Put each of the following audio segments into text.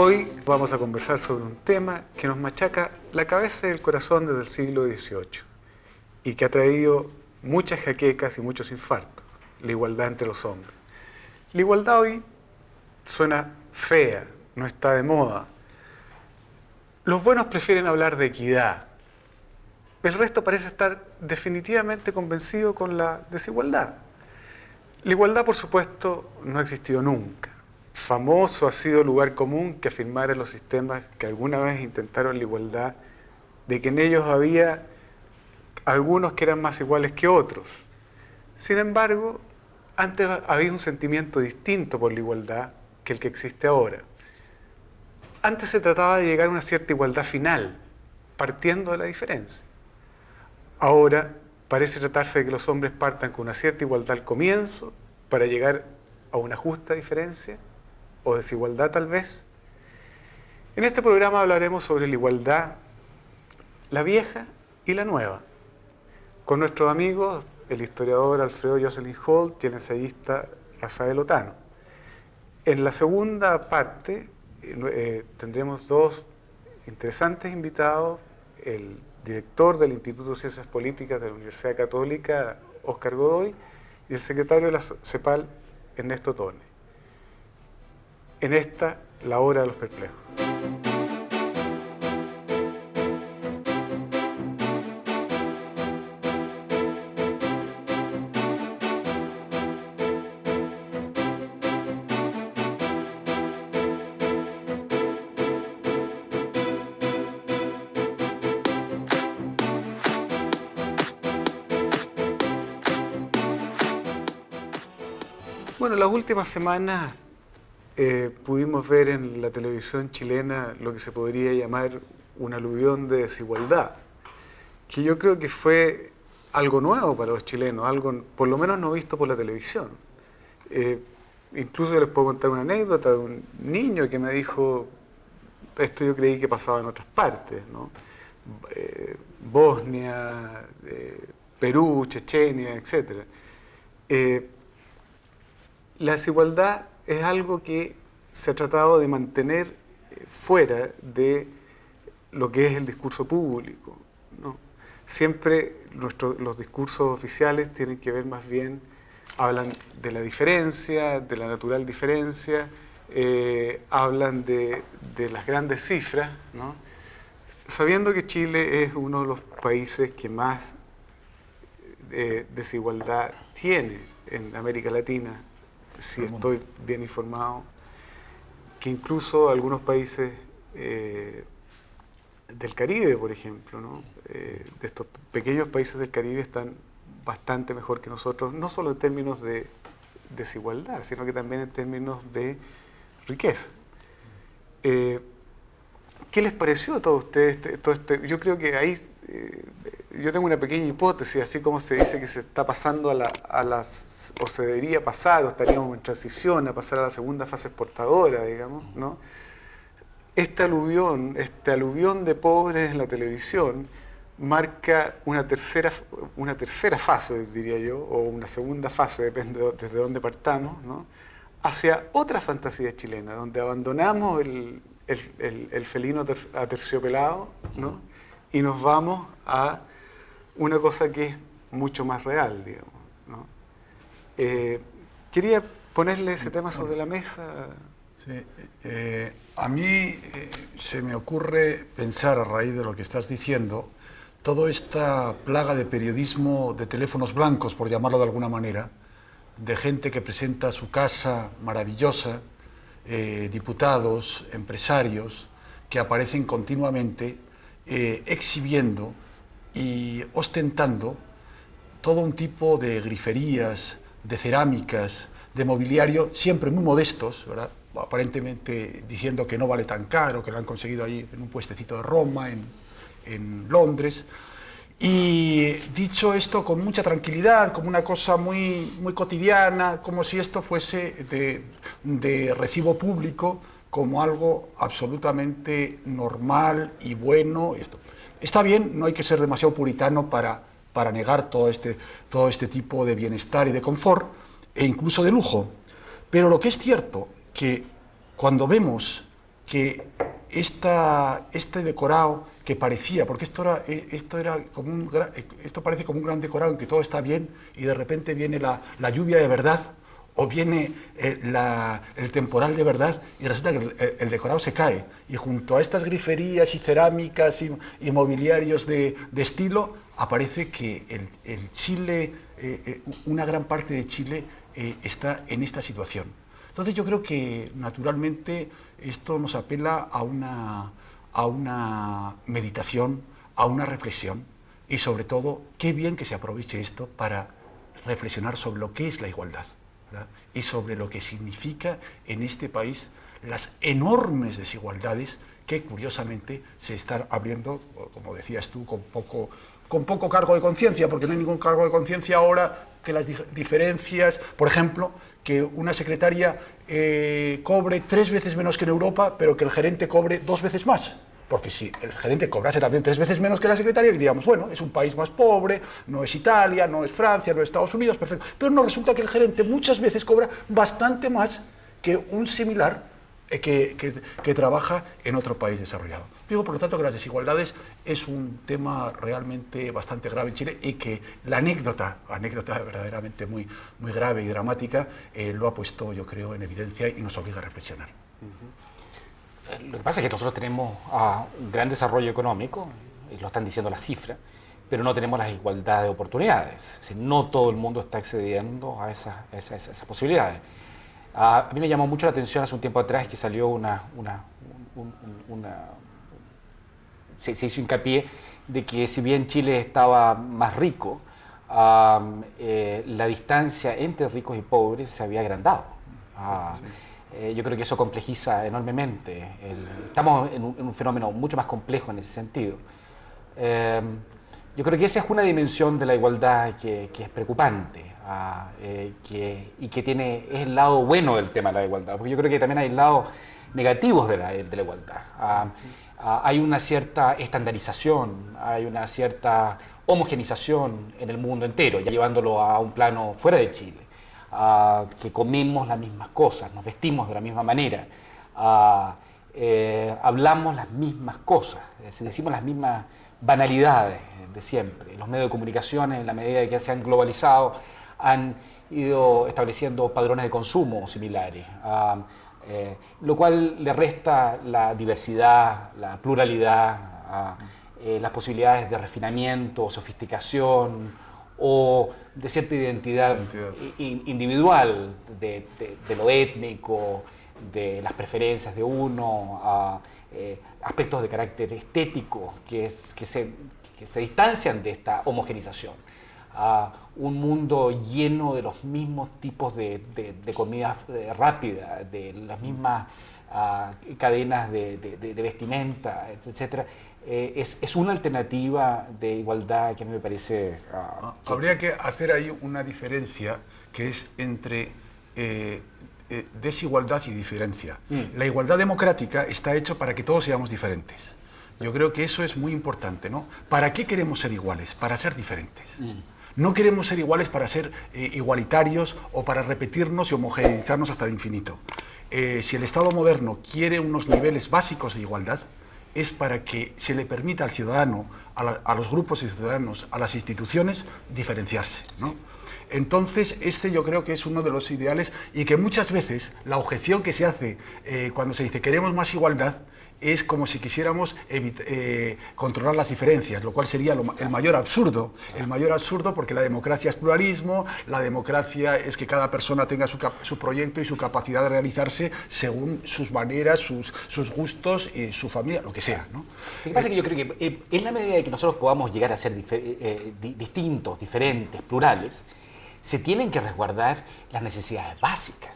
Hoy vamos a conversar sobre un tema que nos machaca la cabeza y el corazón desde el siglo XVIII y que ha traído muchas jaquecas y muchos infartos: la igualdad entre los hombres. La igualdad hoy suena fea, no está de moda. Los buenos prefieren hablar de equidad. El resto parece estar definitivamente convencido con la desigualdad. La igualdad, por supuesto, no ha existido nunca. Famoso ha sido el lugar común que afirmara los sistemas que alguna vez intentaron la igualdad, de que en ellos había algunos que eran más iguales que otros. Sin embargo, antes había un sentimiento distinto por la igualdad que el que existe ahora. Antes se trataba de llegar a una cierta igualdad final, partiendo de la diferencia. Ahora parece tratarse de que los hombres partan con una cierta igualdad al comienzo para llegar a una justa diferencia o desigualdad tal vez. En este programa hablaremos sobre la igualdad, la vieja y la nueva, con nuestros amigos, el historiador Alfredo Jocelyn Holt y el ensayista Rafael Otano. En la segunda parte tendremos dos interesantes invitados: el director del Instituto de Ciencias Políticas de la Universidad Católica, Óscar Godoy, y el secretario de la CEPAL, Ernesto Tone. En esta, la hora de los perplejos. Bueno, las últimas semanas pudimos ver en la televisión chilena lo que se podría llamar un aluvión de desigualdad, que yo creo que fue algo nuevo para los chilenos, algo por lo menos no visto por la televisión. Incluso les puedo contar una anécdota de un niño que me dijo: esto yo creí que pasaba en otras partes, ¿no? Bosnia, Perú, Chechenia, etc. La desigualdad es algo que se ha tratado de mantener fuera de lo que es el discurso público, ¿no? Siempre los discursos oficiales tienen que ver más bien, hablan de la diferencia, de la natural diferencia, hablan de las grandes cifras, ¿no? Sabiendo que Chile es uno de los países que más desigualdad tiene en América Latina, si estoy bien informado, que incluso algunos países del Caribe, por ejemplo, ¿no? De estos pequeños países del Caribe están bastante mejor que nosotros, no solo en términos de desigualdad, sino que también en términos de riqueza. ¿Qué les pareció a todos ustedes todo este? Yo creo que ahí yo tengo una pequeña hipótesis, así como se dice que se está pasando o se debería pasar, o estaríamos en transición a pasar a la segunda fase exportadora, digamos, ¿no? Este aluvión de pobres en la televisión marca una tercera fase, diría yo, o una segunda fase, depende desde dónde partamos, ¿no? Hacia otra fantasía chilena, donde abandonamos el felino aterciopelado, ¿no? Y nos vamos a una cosa que es mucho más real, digamos, ¿no? Quería ponerle ese tema sobre la mesa. Sí, a mí se me ocurre pensar, a raíz de lo que estás diciendo, toda esta plaga de periodismo de teléfonos blancos, por llamarlo de alguna manera, de gente que presenta su casa maravillosa, diputados, empresarios, que aparecen continuamente exhibiendo y ostentando todo un tipo de griferías, de cerámicas, de mobiliario, siempre muy modestos, ¿verdad? Aparentemente diciendo que no vale tan caro, que lo han conseguido ahí en un puestecito de Roma, en Londres. Y dicho esto con mucha tranquilidad, como una cosa muy, muy cotidiana, como si esto fuese de recibo público, como algo absolutamente normal y bueno. Esto está bien, no hay que ser demasiado puritano para negar todo este tipo de bienestar y de confort, e incluso de lujo. Pero lo que es cierto, que cuando vemos que este decorado que parecía, porque esto parece como un gran decorado en que todo está bien y de repente viene la lluvia de verdad o viene el temporal de verdad y resulta que el decorado se cae y junto a estas griferías y cerámicas y mobiliarios de estilo aparece que el Chile, una gran parte de Chile está en esta situación. Entonces yo creo que naturalmente esto nos apela a una meditación, a una reflexión y sobre todo qué bien que se aproveche esto para reflexionar sobre lo que es la igualdad, ¿verdad? Y sobre lo que significa en este país las enormes desigualdades que curiosamente se están abriendo, como decías tú, con poco cargo de conciencia, porque no hay ningún cargo de conciencia ahora que las diferencias, por ejemplo, que una secretaria cobre 3 veces menos que en Europa, pero que el gerente cobre 2 veces más. Porque si el gerente cobrase también 3 veces menos que la secretaria, diríamos, bueno, es un país más pobre, no es Italia, no es Francia, no es Estados Unidos, perfecto. Pero no, resulta que el gerente muchas veces cobra bastante más que un similar que trabaja en otro país desarrollado. Digo, por lo tanto, que las desigualdades es un tema realmente bastante grave en Chile y que la anécdota verdaderamente muy, muy grave y dramática, lo ha puesto, yo creo, en evidencia y nos obliga a reflexionar. Lo que pasa es que nosotros tenemos un gran desarrollo económico, y lo están diciendo las cifras, pero no tenemos las igualdades de oportunidades. Es decir, no todo el mundo está accediendo a esas posibilidades. A mí me llamó mucho la atención hace un tiempo atrás que salió se hizo hincapié de que si bien Chile estaba más rico, la distancia entre ricos y pobres se había agrandado. Yo creo que eso complejiza enormemente. Estamos en un fenómeno mucho más complejo en ese sentido. Yo creo que esa es una dimensión de la igualdad que es preocupante y que es el lado bueno del tema de la igualdad, porque yo creo que también hay lados negativos de la igualdad. Hay una cierta estandarización, hay una cierta homogenización en el mundo entero, ya llevándolo a un plano fuera de Chile, que comemos las mismas cosas, nos vestimos de la misma manera, hablamos las mismas cosas, decimos las mismas banalidades de siempre. Los medios de comunicación, en la medida que se han globalizado, han ido estableciendo patrones de consumo similares, lo cual le resta la diversidad, la pluralidad, las posibilidades de refinamiento, sofisticación o de cierta identidad individual, de lo étnico, de las preferencias de uno, aspectos de carácter estético que se distancian de esta homogenización. Un mundo lleno de los mismos tipos de comida rápida, de las mismas cadenas de vestimenta, etc. Es una alternativa de igualdad que a mí me parece... Habría que hacer ahí una diferencia que es entre desigualdad y diferencia. La igualdad democrática está hecha para que todos seamos diferentes. Yo creo que eso es muy importante, ¿no? ¿Para qué queremos ser iguales? Para ser diferentes. No queremos ser iguales para ser igualitarios o para repetirnos y homogeneizarnos hasta el infinito. Si el Estado moderno quiere unos niveles básicos de igualdad, es para que se le permita al ciudadano, a los grupos de ciudadanos, a las instituciones, diferenciarse, ¿no? Entonces, yo creo que es uno de los ideales y que muchas veces la objeción que se hace cuando se dice queremos más igualdad es como si quisiéramos controlar las diferencias, lo cual sería el mayor absurdo. El mayor absurdo porque la democracia es pluralismo, la democracia es que cada persona tenga su proyecto y su capacidad de realizarse según sus maneras, sus gustos y su familia, lo que sea, ¿no? Lo que pasa es que yo creo que en la medida de que nosotros podamos llegar a ser distintos, diferentes, plurales, se tienen que resguardar las necesidades básicas.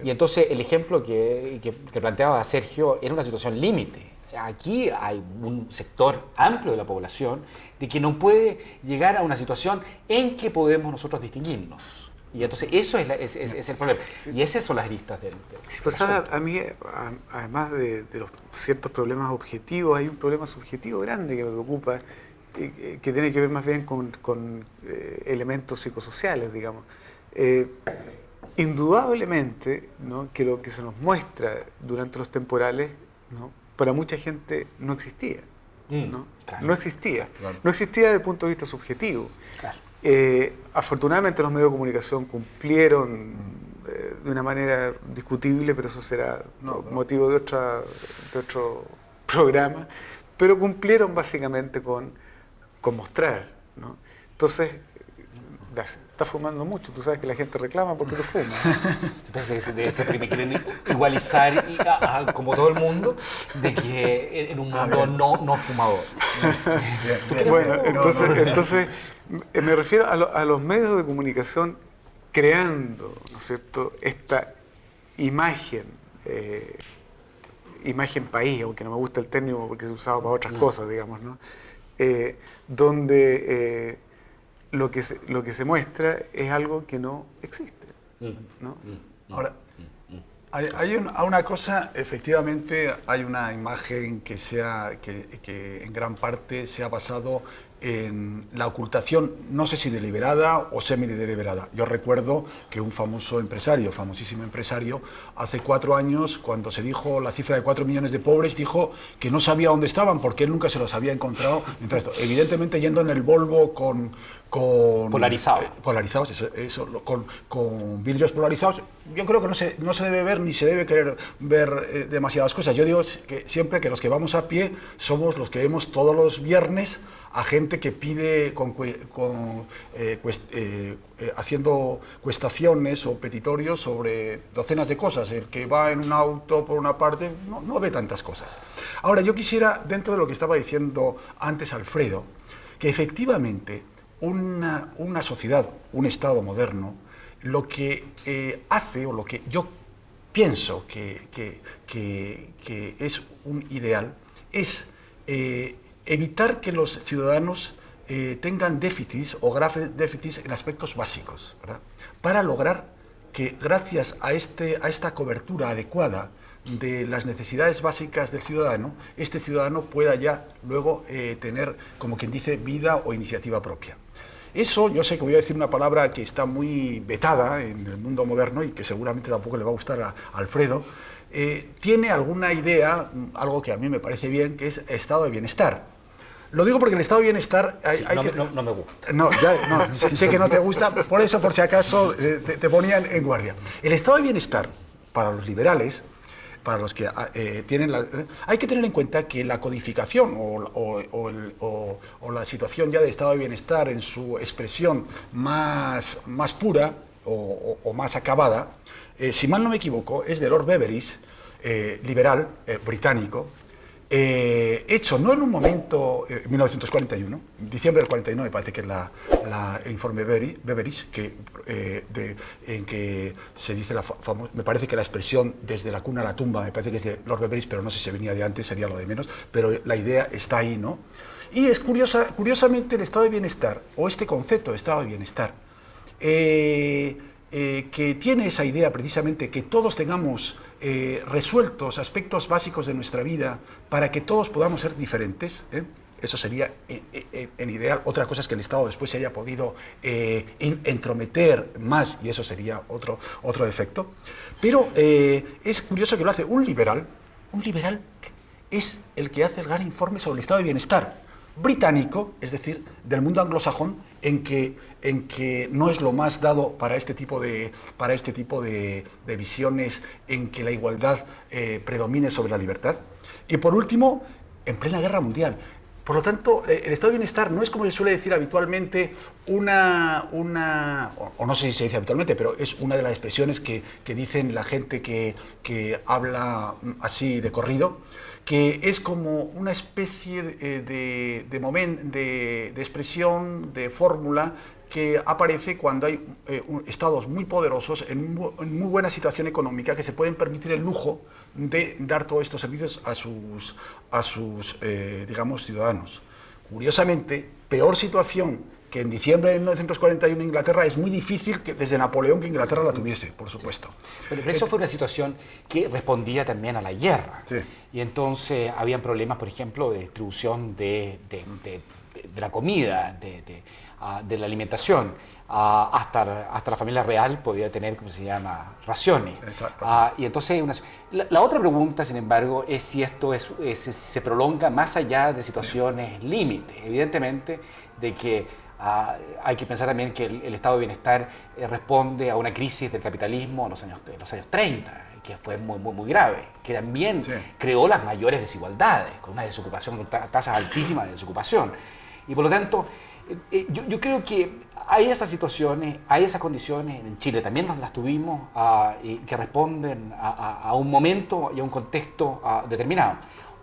Y entonces el ejemplo que planteaba Sergio era una situación límite. Aquí hay un sector amplio de la población de que no puede llegar a una situación en que podemos nosotros distinguirnos. Y entonces eso es el problema. Y esas son las aristas del sí, pues a mí, además de los ciertos problemas objetivos, hay un problema subjetivo grande que me preocupa, que tiene que ver más bien con elementos psicosociales, digamos. Indudablemente, ¿no?, que lo que se nos muestra durante los temporales ¿no? Para mucha gente no existía. ¿No? Claro. No existía. Claro. No existía desde el punto de vista subjetivo. Claro. Afortunadamente los medios de comunicación cumplieron de una manera discutible, pero eso será motivo de otro programa, pero cumplieron básicamente con mostrar, ¿no? Entonces, está fumando mucho, tú sabes que la gente reclama porque tú fumas. Debe ser que me quieren igualizar como todo el mundo, de que en un mundo no fumador. Bueno, entonces me refiero a los medios de comunicación creando, ¿no es cierto?, esta imagen, imagen país, aunque no me gusta el término porque es usado para otras cosas, digamos, ¿no? Donde lo que se muestra es algo que no existe, ¿no? Ahora, hay una cosa, efectivamente, hay una imagen que en gran parte se ha basado en la ocultación, no sé si deliberada o semi-deliberada. Yo recuerdo que un famoso empresario, famosísimo empresario, hace 4 años, cuando se dijo la cifra de 4 millones de pobres, dijo que no sabía dónde estaban porque él nunca se los había encontrado. Mientras esto, evidentemente yendo en el Volvo con polarizados, con vidrios polarizados, yo creo que no se debe ver ni se debe querer ver demasiadas cosas. Yo digo que siempre que los que vamos a pie somos los que vemos todos los viernes a gente que pide haciendo cuestaciones o petitorios sobre docenas de cosas. El que va en un auto por una parte no ve tantas cosas. Ahora, yo quisiera, dentro de lo que estaba diciendo antes Alfredo, que efectivamente una sociedad, un Estado moderno, lo que hace, o lo que yo pienso que es un ideal, es evitar que los ciudadanos tengan déficits o graves déficits en aspectos básicos, ¿verdad? Para lograr que, gracias a esta cobertura adecuada de las necesidades básicas del ciudadano, este ciudadano pueda ya luego tener, como quien dice, vida o iniciativa propia. Eso, yo sé que voy a decir una palabra que está muy vetada en el mundo moderno y que seguramente tampoco le va a gustar a Alfredo, tiene alguna idea, algo que a mí me parece bien, que es estado de bienestar. Lo digo porque el estado de bienestar... No me gusta. Sé que no te gusta, por eso, por si acaso, te ponían en guardia. El estado de bienestar, para los liberales, para los que hay que tener en cuenta que la codificación o la situación ya de estado de bienestar en su expresión más pura o más acabada, si mal no me equivoco, es de Lord Beveridge, liberal británico, hecho no en un momento, 1941, diciembre del 49 me parece que es el informe Beveridge, en que se dice, me parece que la expresión desde la cuna a la tumba, me parece que es de Lord Beveridge, pero no sé si venía de antes, sería lo de menos, pero la idea está ahí, ¿no? Y es curiosamente el estado de bienestar, o este concepto de estado de bienestar, que tiene esa idea precisamente que todos tengamos resueltos aspectos básicos de nuestra vida para que todos podamos ser diferentes, eso sería en ideal. Otra cosa es que el Estado después se haya podido entrometer más y eso sería otro defecto. Pero es curioso que lo hace un liberal es el que hace el gran informe sobre el estado de bienestar británico, es decir, del mundo anglosajón, en que no es lo más dado para este tipo de visiones en que la igualdad predomine sobre la libertad. Y por último, en plena guerra mundial. Por lo tanto, el estado de bienestar no es, como se suele decir habitualmente, o no sé si se dice habitualmente, pero es una de las expresiones que dicen la gente que habla así de corrido, que es como una especie de expresión, de fórmula, que aparece cuando hay estados muy poderosos en muy buena situación económica que se pueden permitir el lujo de dar todos estos servicios a sus digamos, ciudadanos. Curiosamente, peor situación que en diciembre de 1941 en Inglaterra, es muy difícil que desde Napoleón que Inglaterra la tuviese, por supuesto. Sí. Pero eso fue una situación que respondía también a la guerra. Sí. Y entonces habían problemas, por ejemplo, de distribución de de la comida, de la alimentación, hasta la familia real podía tener, ¿cómo se llama?, raciones. Y entonces, la otra pregunta, sin embargo, es si esto se prolonga más allá de situaciones límites. Evidentemente, de que hay que pensar también que el estado de bienestar responde a una crisis del capitalismo en los años 30, que fue muy grave, que también creó las mayores desigualdades, con una desocupación, con tasas altísimas de desocupación. Y por lo tanto, yo creo que hay esas situaciones, hay esas condiciones, en Chile también las tuvimos, que responden a un momento y a un contexto determinado.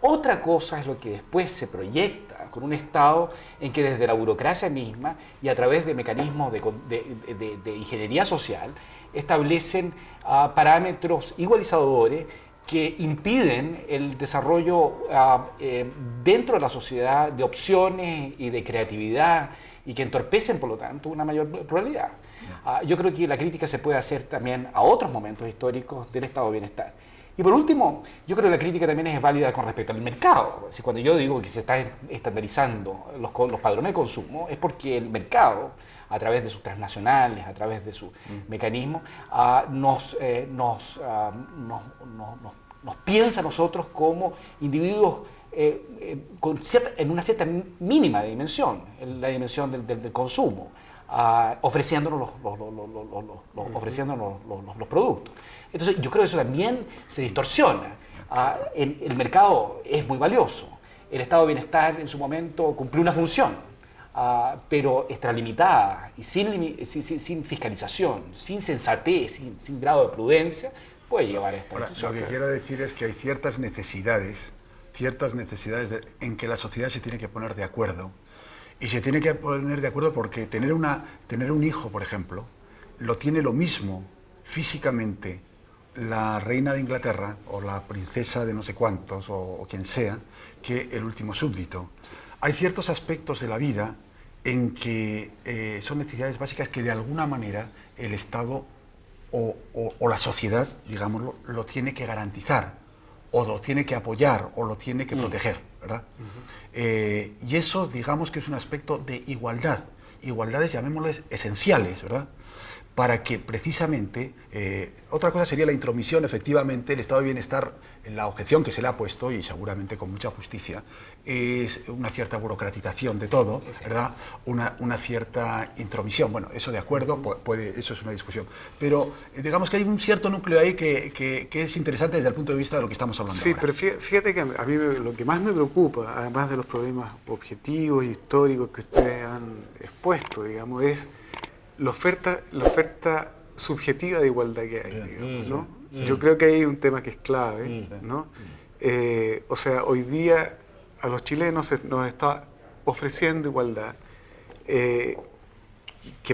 Otra cosa es lo que después se proyecta con un Estado en que desde la burocracia misma y a través de mecanismos de ingeniería social establecen parámetros igualizadores que impiden el desarrollo dentro de la sociedad de opciones y de creatividad y que entorpecen, por lo tanto, una mayor pluralidad. Yo creo que la crítica se puede hacer también a otros momentos históricos del estado de bienestar. Y por último, yo creo que la crítica también es válida con respecto al mercado. Es decir, cuando yo digo que se están estandarizando los padrones de consumo, es porque el mercado, a través de sus transnacionales, a través de sus mecanismos, nos piensa a nosotros como individuos en una cierta mínima dimensión, en la dimensión del consumo, ofreciéndonos los productos. Entonces, yo creo que eso también se distorsiona. El mercado es muy valioso. El estado de bienestar en su momento cumplió una función, pero extralimitada y sin fiscalización, sin sensatez, sin grado de prudencia, puede llevar a esta situación. Lo que quiero decir es que hay ciertas necesidades en que la sociedad se tiene que poner de acuerdo. Y se tiene que poner de acuerdo porque tener un hijo, por ejemplo, lo tiene lo mismo físicamente la reina de Inglaterra o la princesa de no sé cuántos o quien sea que el último súbdito. Hay ciertos aspectos de la vida en que son necesidades básicas que de alguna manera el Estado o la sociedad, digámoslo, lo tiene que garantizar o lo tiene que apoyar o lo tiene que proteger, ¿verdad? Y eso, digamos que es un aspecto de igualdad, igualdades, llamémosles, esenciales, ¿verdad? Para que precisamente, otra cosa sería la intromisión, efectivamente, el estado de bienestar, la objeción que se le ha puesto, y seguramente con mucha justicia, es una cierta burocratización de todo, ¿verdad? Una cierta intromisión. Bueno, eso de acuerdo, eso es una discusión. Pero digamos que hay un cierto núcleo ahí que es interesante desde el punto de vista de lo que estamos hablando ahora. Pero fíjate que a mí lo que más me preocupa, además de los problemas objetivos y históricos que ustedes han expuesto, digamos, es la oferta subjetiva de igualdad que hay, digamos, ¿no? Yo creo que hay un tema que es clave, ¿no? O sea, hoy día a los chilenos nos está ofreciendo igualdad, que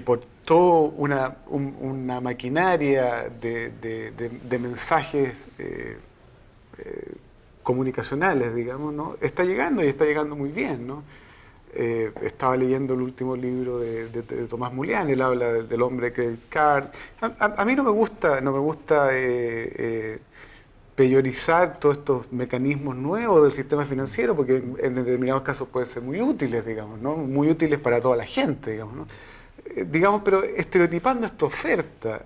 por toda una maquinaria de mensajes comunicacionales, digamos, ¿no? Está llegando y está llegando muy bien, ¿no? Estaba leyendo el último libro de Tomás Mulián, él habla del hombre credit card. A mí no me gusta peyorizar todos estos mecanismos nuevos del sistema financiero, porque en determinados casos pueden ser muy útiles, digamos, ¿no? Muy útiles para toda la gente, digamos, ¿no? Digamos, pero estereotipando esta oferta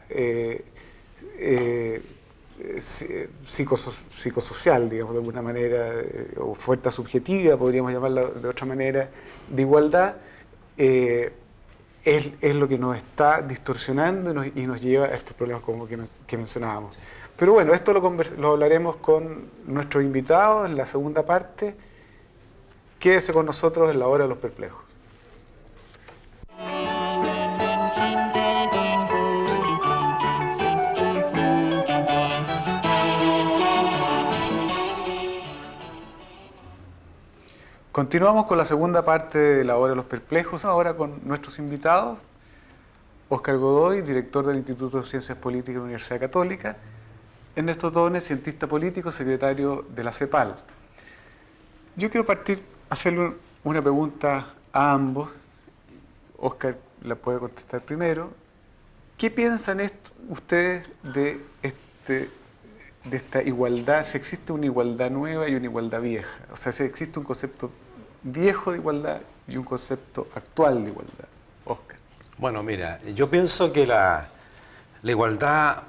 psicosocial, digamos, de alguna manera, o oferta subjetiva, podríamos llamarla de otra manera, de igualdad, es lo que nos está distorsionando y nos lleva a estos problemas como que mencionábamos. Pero bueno, esto lo hablaremos con nuestros invitados en la segunda parte. Quédese con nosotros en la hora de los perplejos. Continuamos con la segunda parte de la hora de los perplejos, ahora con nuestros invitados, Óscar Godoy, director del Instituto de Ciencias Políticas de la Universidad Católica, Ernesto Tone, cientista político, secretario de la CEPAL. Yo quiero hacerle una pregunta a ambos. Óscar la puede contestar primero. ¿Qué piensan ustedes de esta igualdad? Si existe una igualdad nueva y una igualdad vieja. O sea, si existe un concepto viejo de igualdad y un concepto actual de igualdad. Óscar. Bueno, mira, yo pienso que la igualdad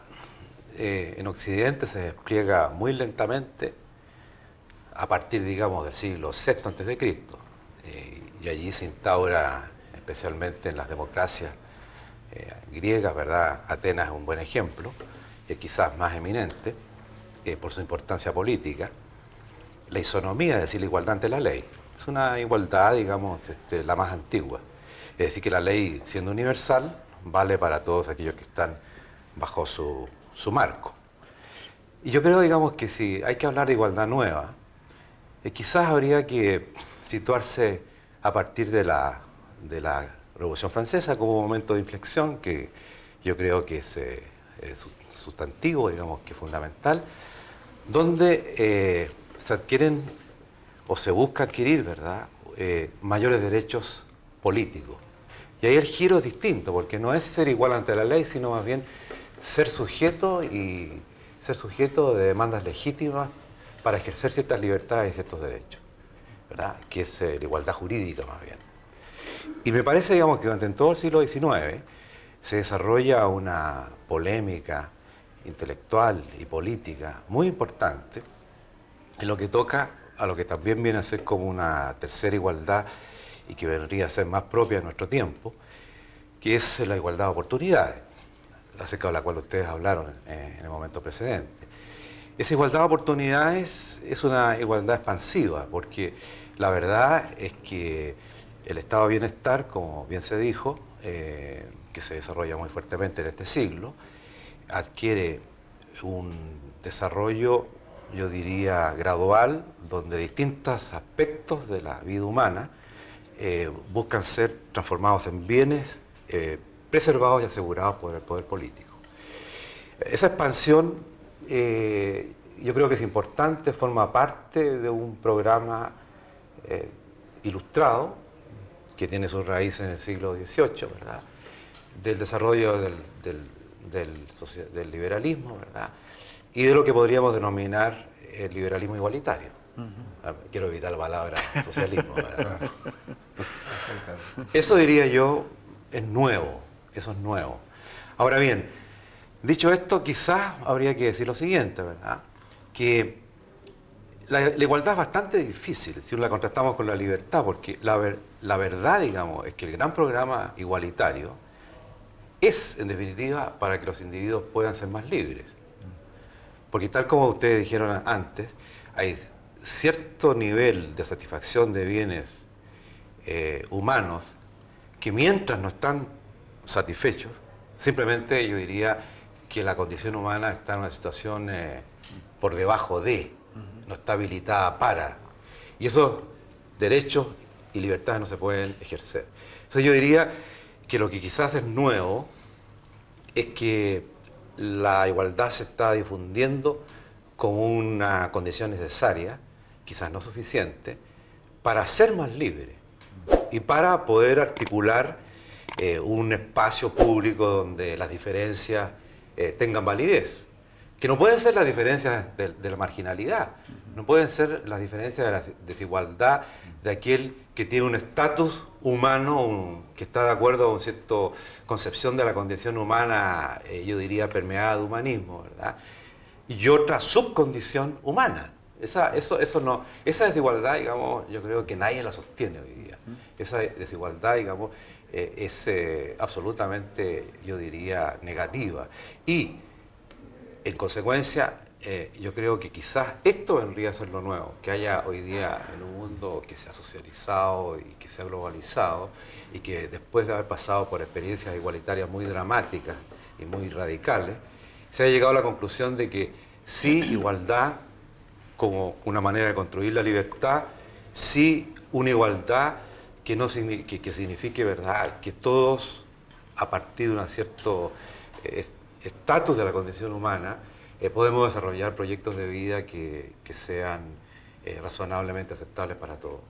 en Occidente se despliega muy lentamente a partir, digamos, del siglo VI a.C. Y allí se instaura, especialmente en las democracias griegas, ¿verdad? Atenas es un buen ejemplo, y quizás más eminente, por su importancia política, la isonomía, es decir, la igualdad ante la ley. Es una igualdad, digamos, la más antigua. Es decir, que la ley, siendo universal, vale para todos aquellos que están bajo su marco. Y yo creo, digamos, que si hay que hablar de igualdad nueva, quizás habría que situarse a partir de la Revolución Francesa como un momento de inflexión que yo creo que es sustantivo, digamos, que es fundamental, donde se adquieren o se busca adquirir, ¿verdad?, mayores derechos políticos. Y ahí el giro es distinto, porque no es ser igual ante la ley, sino más bien ser sujeto de demandas legítimas para ejercer ciertas libertades y ciertos derechos, ¿verdad?, que es la igualdad jurídica más bien. Y me parece, digamos, que durante todo el siglo XIX se desarrolla una polémica intelectual y política muy importante en lo que toca a lo que también viene a ser como una tercera igualdad y que vendría a ser más propia de nuestro tiempo, que es la igualdad de oportunidades, acerca de la cual ustedes hablaron en el momento precedente. Esa igualdad de oportunidades es una igualdad expansiva, porque la verdad es que el estado de bienestar, como bien se dijo, que se desarrolla muy fuertemente en este siglo, adquiere un desarrollo, yo diría, gradual, donde distintos aspectos de la vida humana buscan ser transformados en bienes preservados y asegurados por el poder político. Esa expansión yo creo que es importante, forma parte de un programa ilustrado que tiene sus raíces en el siglo XVIII, ¿verdad?, del desarrollo del liberalismo, ¿verdad?, y de lo que podríamos denominar el liberalismo igualitario. Quiero evitar la palabra socialismo, ¿verdad? Eso, diría yo, es nuevo, eso es nuevo. Ahora bien, dicho esto, quizás habría que decir lo siguiente, ¿verdad?, que la igualdad es bastante difícil si la contrastamos con la libertad, porque la verdad, digamos, es que el gran programa igualitario es, en definitiva, para que los individuos puedan ser más libres. Porque tal como ustedes dijeron antes, hay cierto nivel de satisfacción de bienes humanos que mientras no están satisfechos, simplemente yo diría que la condición humana está en una situación por debajo de, no está habilitada para. Y esos derechos y libertades no se pueden ejercer. Entonces yo diría que lo que quizás es nuevo es que la igualdad se está difundiendo como una condición necesaria, quizás no suficiente, para ser más libre y para poder articular un espacio público donde las diferencias tengan validez. Que no pueden ser las diferencias de la marginalidad, no pueden ser las diferencias de la desigualdad de aquel que tiene un estatus humano, que está de acuerdo a una cierta concepción de la condición humana, yo diría permeada de humanismo, ¿verdad?, y otra subcondición humana. Esa desigualdad, digamos, yo creo que nadie la sostiene hoy día. Esa desigualdad, digamos, es absolutamente, yo diría, negativa. Y, en consecuencia, yo creo que quizás esto vendría a ser lo nuevo, que haya hoy día en un mundo que se ha socializado y que se ha globalizado y que después de haber pasado por experiencias igualitarias muy dramáticas y muy radicales, se ha llegado a la conclusión de que sí, igualdad como una manera de construir la libertad, sí, una igualdad que signifique, ¿verdad?, que todos, a partir de un cierto estatus de la condición humana, podemos desarrollar proyectos de vida que sean razonablemente aceptables para todos.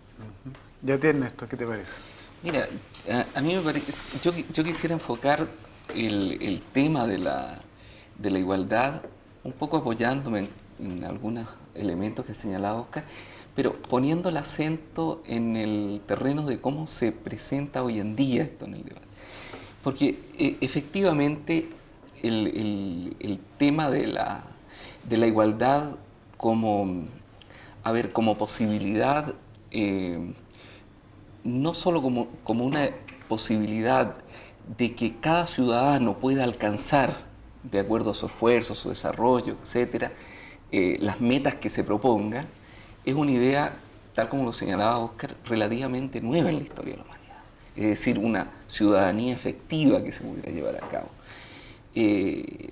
Ya tienes esto, ¿qué te parece? Mira, a mí me parece, yo quisiera enfocar el tema de la igualdad un poco apoyándome en algunos elementos que señalaba Óscar, pero poniendo el acento en el terreno de cómo se presenta hoy en día esto en el debate. Porque efectivamente el tema de la igualdad como posibilidad, no solo como una posibilidad de que cada ciudadano pueda alcanzar, de acuerdo a su esfuerzo, su desarrollo, etcétera, las metas que se propongan, es una idea, tal como lo señalaba Óscar, relativamente nueva en la historia de la humanidad. Es decir, una ciudadanía efectiva que se pudiera llevar a cabo.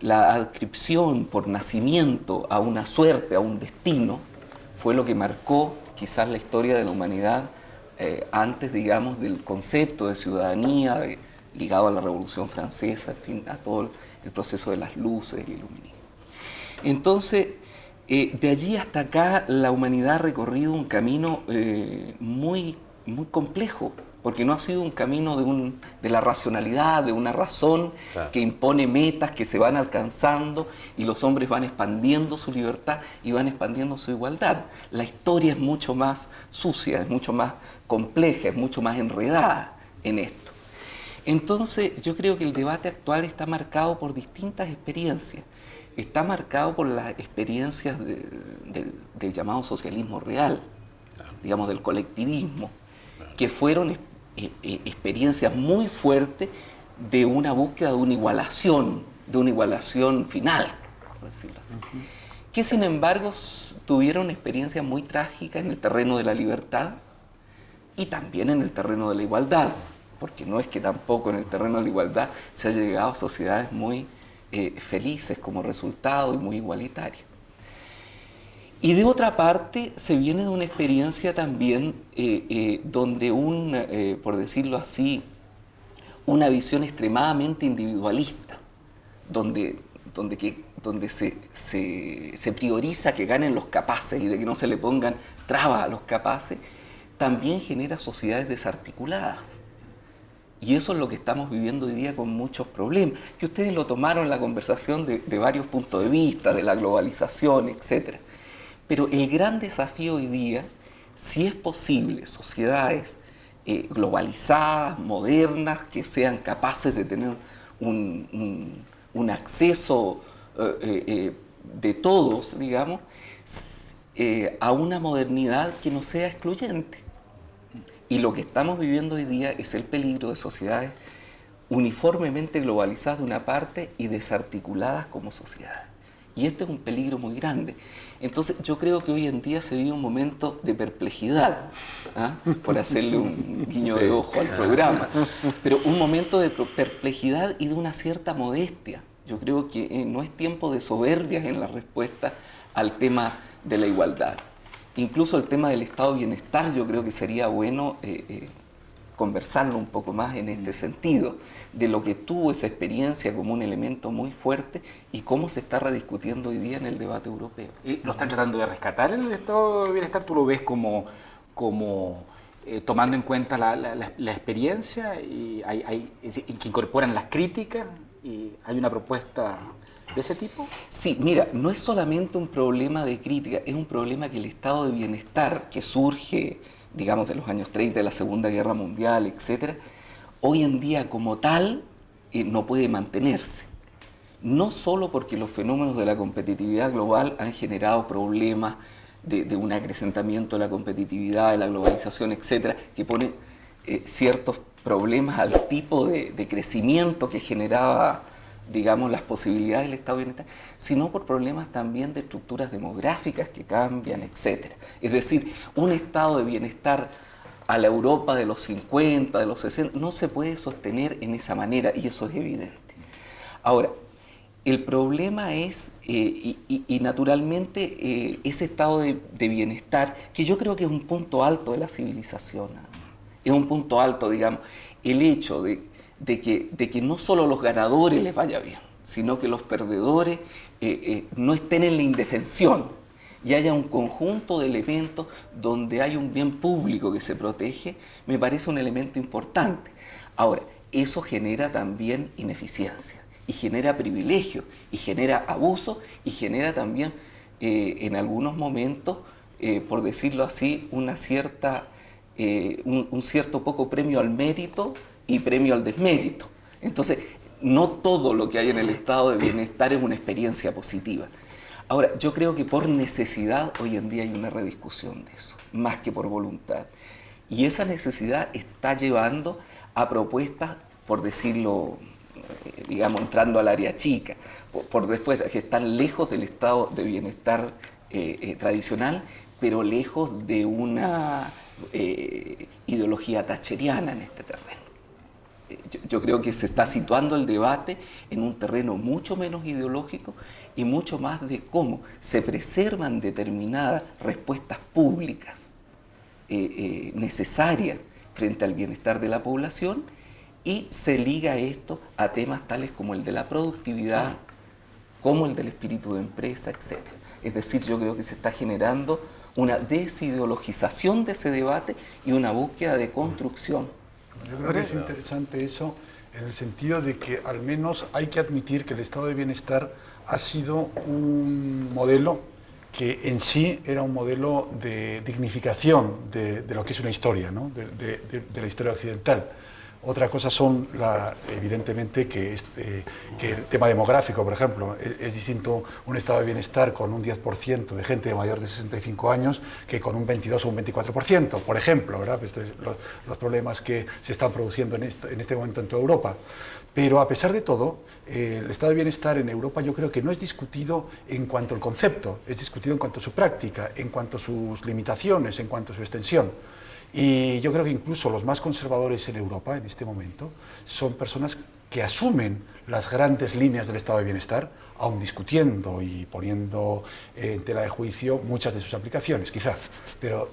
La adscripción por nacimiento a una suerte, a un destino, fue lo que marcó quizás la historia de la humanidad antes, digamos, del concepto de ciudadanía ligado a la Revolución Francesa, en fin, a todo el proceso de las luces, el iluminismo. Entonces, de allí hasta acá la humanidad ha recorrido un camino muy, muy complejo, porque no ha sido un camino de la racionalidad, de una razón que impone metas que se van alcanzando y los hombres van expandiendo su libertad y van expandiendo su igualdad. La historia es mucho más sucia, es mucho más compleja, es mucho más enredada en esto. Entonces, yo creo que el debate actual está marcado por distintas experiencias. Está marcado por las experiencias del llamado socialismo real, digamos, del colectivismo, que fueron experiencias muy fuertes de una búsqueda de una igualación final, por decirlo así. Que sin embargo tuvieron experiencias muy trágicas en el terreno de la libertad y también en el terreno de la igualdad, porque no es que tampoco en el terreno de la igualdad se haya llegado a sociedades muy felices como resultado y muy igualitarias. Y de otra parte, se viene de una experiencia también donde por decirlo así, una visión extremadamente individualista, donde se prioriza que ganen los capaces y de que no se le pongan trabas a los capaces, también genera sociedades desarticuladas. Y eso es lo que estamos viviendo hoy día con muchos problemas, que ustedes lo tomaron en la conversación de varios puntos de vista, de la globalización, etc. Pero el gran desafío hoy día, si es posible, sociedades globalizadas, modernas, que sean capaces de tener un acceso de todos, digamos, a una modernidad que no sea excluyente. Y lo que estamos viviendo hoy día es el peligro de sociedades uniformemente globalizadas de una parte y desarticuladas como sociedades. Y este es un peligro muy grande. Entonces yo creo que hoy en día se vive un momento de perplejidad, por hacerle un guiño de ojo al programa, pero un momento de perplejidad y de una cierta modestia. Yo creo que no es tiempo de soberbias en la respuesta al tema de la igualdad. Incluso el tema del estado de bienestar, yo creo que sería bueno conversarlo un poco más en este sentido, de lo que tuvo esa experiencia como un elemento muy fuerte y cómo se está rediscutiendo hoy día en el debate europeo. ¿Y lo están tratando de rescatar el estado de bienestar? ¿Tú lo ves como tomando en cuenta la experiencia y que incorporan las críticas y hay una propuesta de ese tipo? Sí, mira, no es solamente un problema de crítica, es un problema que el estado de bienestar que surge, digamos, de los años 30, de la Segunda Guerra Mundial, etc., hoy en día como tal no puede mantenerse. No solo porque los fenómenos de la competitividad global han generado problemas de un acrecentamiento de la competitividad, de la globalización, etc., que pone ciertos problemas al tipo de crecimiento que generaba, digamos, las posibilidades del estado de bienestar, sino por problemas también de estructuras demográficas que cambian, etc. Es decir, un estado de bienestar a la Europa de los 50, de los 60, no se puede sostener en esa manera y eso es evidente. Ahora, el problema es, y naturalmente, ese estado de bienestar, que yo creo que es un punto alto de la civilización, es un punto alto, digamos, el hecho de que no solo a los ganadores les vaya bien, sino que los perdedores no estén en la indefensión y haya un conjunto de elementos donde hay un bien público que se protege, me parece un elemento importante. Ahora, eso genera también ineficiencia, y genera privilegio, y genera abuso, y genera también, en algunos momentos, por decirlo así, un cierto poco premio al mérito y premio al desmérito. Entonces, no todo lo que hay en el estado de bienestar es una experiencia positiva. Ahora, yo creo que por necesidad hoy en día hay una rediscusión de eso, más que por voluntad. Y esa necesidad está llevando a propuestas, por decirlo, digamos, entrando al área chica, por después que están lejos del estado de bienestar tradicional, pero lejos de una ideología thatcheriana en este terreno. Yo creo que se está situando el debate en un terreno mucho menos ideológico y mucho más de cómo se preservan determinadas respuestas públicas necesarias frente al bienestar de la población y se liga esto a temas tales como el de la productividad, como el del espíritu de empresa, etc. Es decir, yo creo que se está generando una desideologización de ese debate y una búsqueda de construcción. Yo creo que es interesante eso en el sentido de que al menos hay que admitir que el estado de bienestar ha sido un modelo que en sí era un modelo de dignificación de lo que es una historia, ¿no? de la historia occidental. Otra cosa son, evidentemente, que el tema demográfico, por ejemplo, es distinto un estado de bienestar con un 10% de gente mayor de 65 años que con un 22 o un 24%, por ejemplo, ¿verdad? Los problemas que se están produciendo en este momento en toda Europa. Pero a pesar de todo, el estado de bienestar en Europa yo creo que no es discutido en cuanto al concepto, es discutido en cuanto a su práctica, en cuanto a sus limitaciones, en cuanto a su extensión. Y yo creo que incluso los más conservadores en Europa en este momento son personas que asumen las grandes líneas del estado de bienestar, aun discutiendo y poniendo en tela de juicio muchas de sus aplicaciones, quizá. Pero,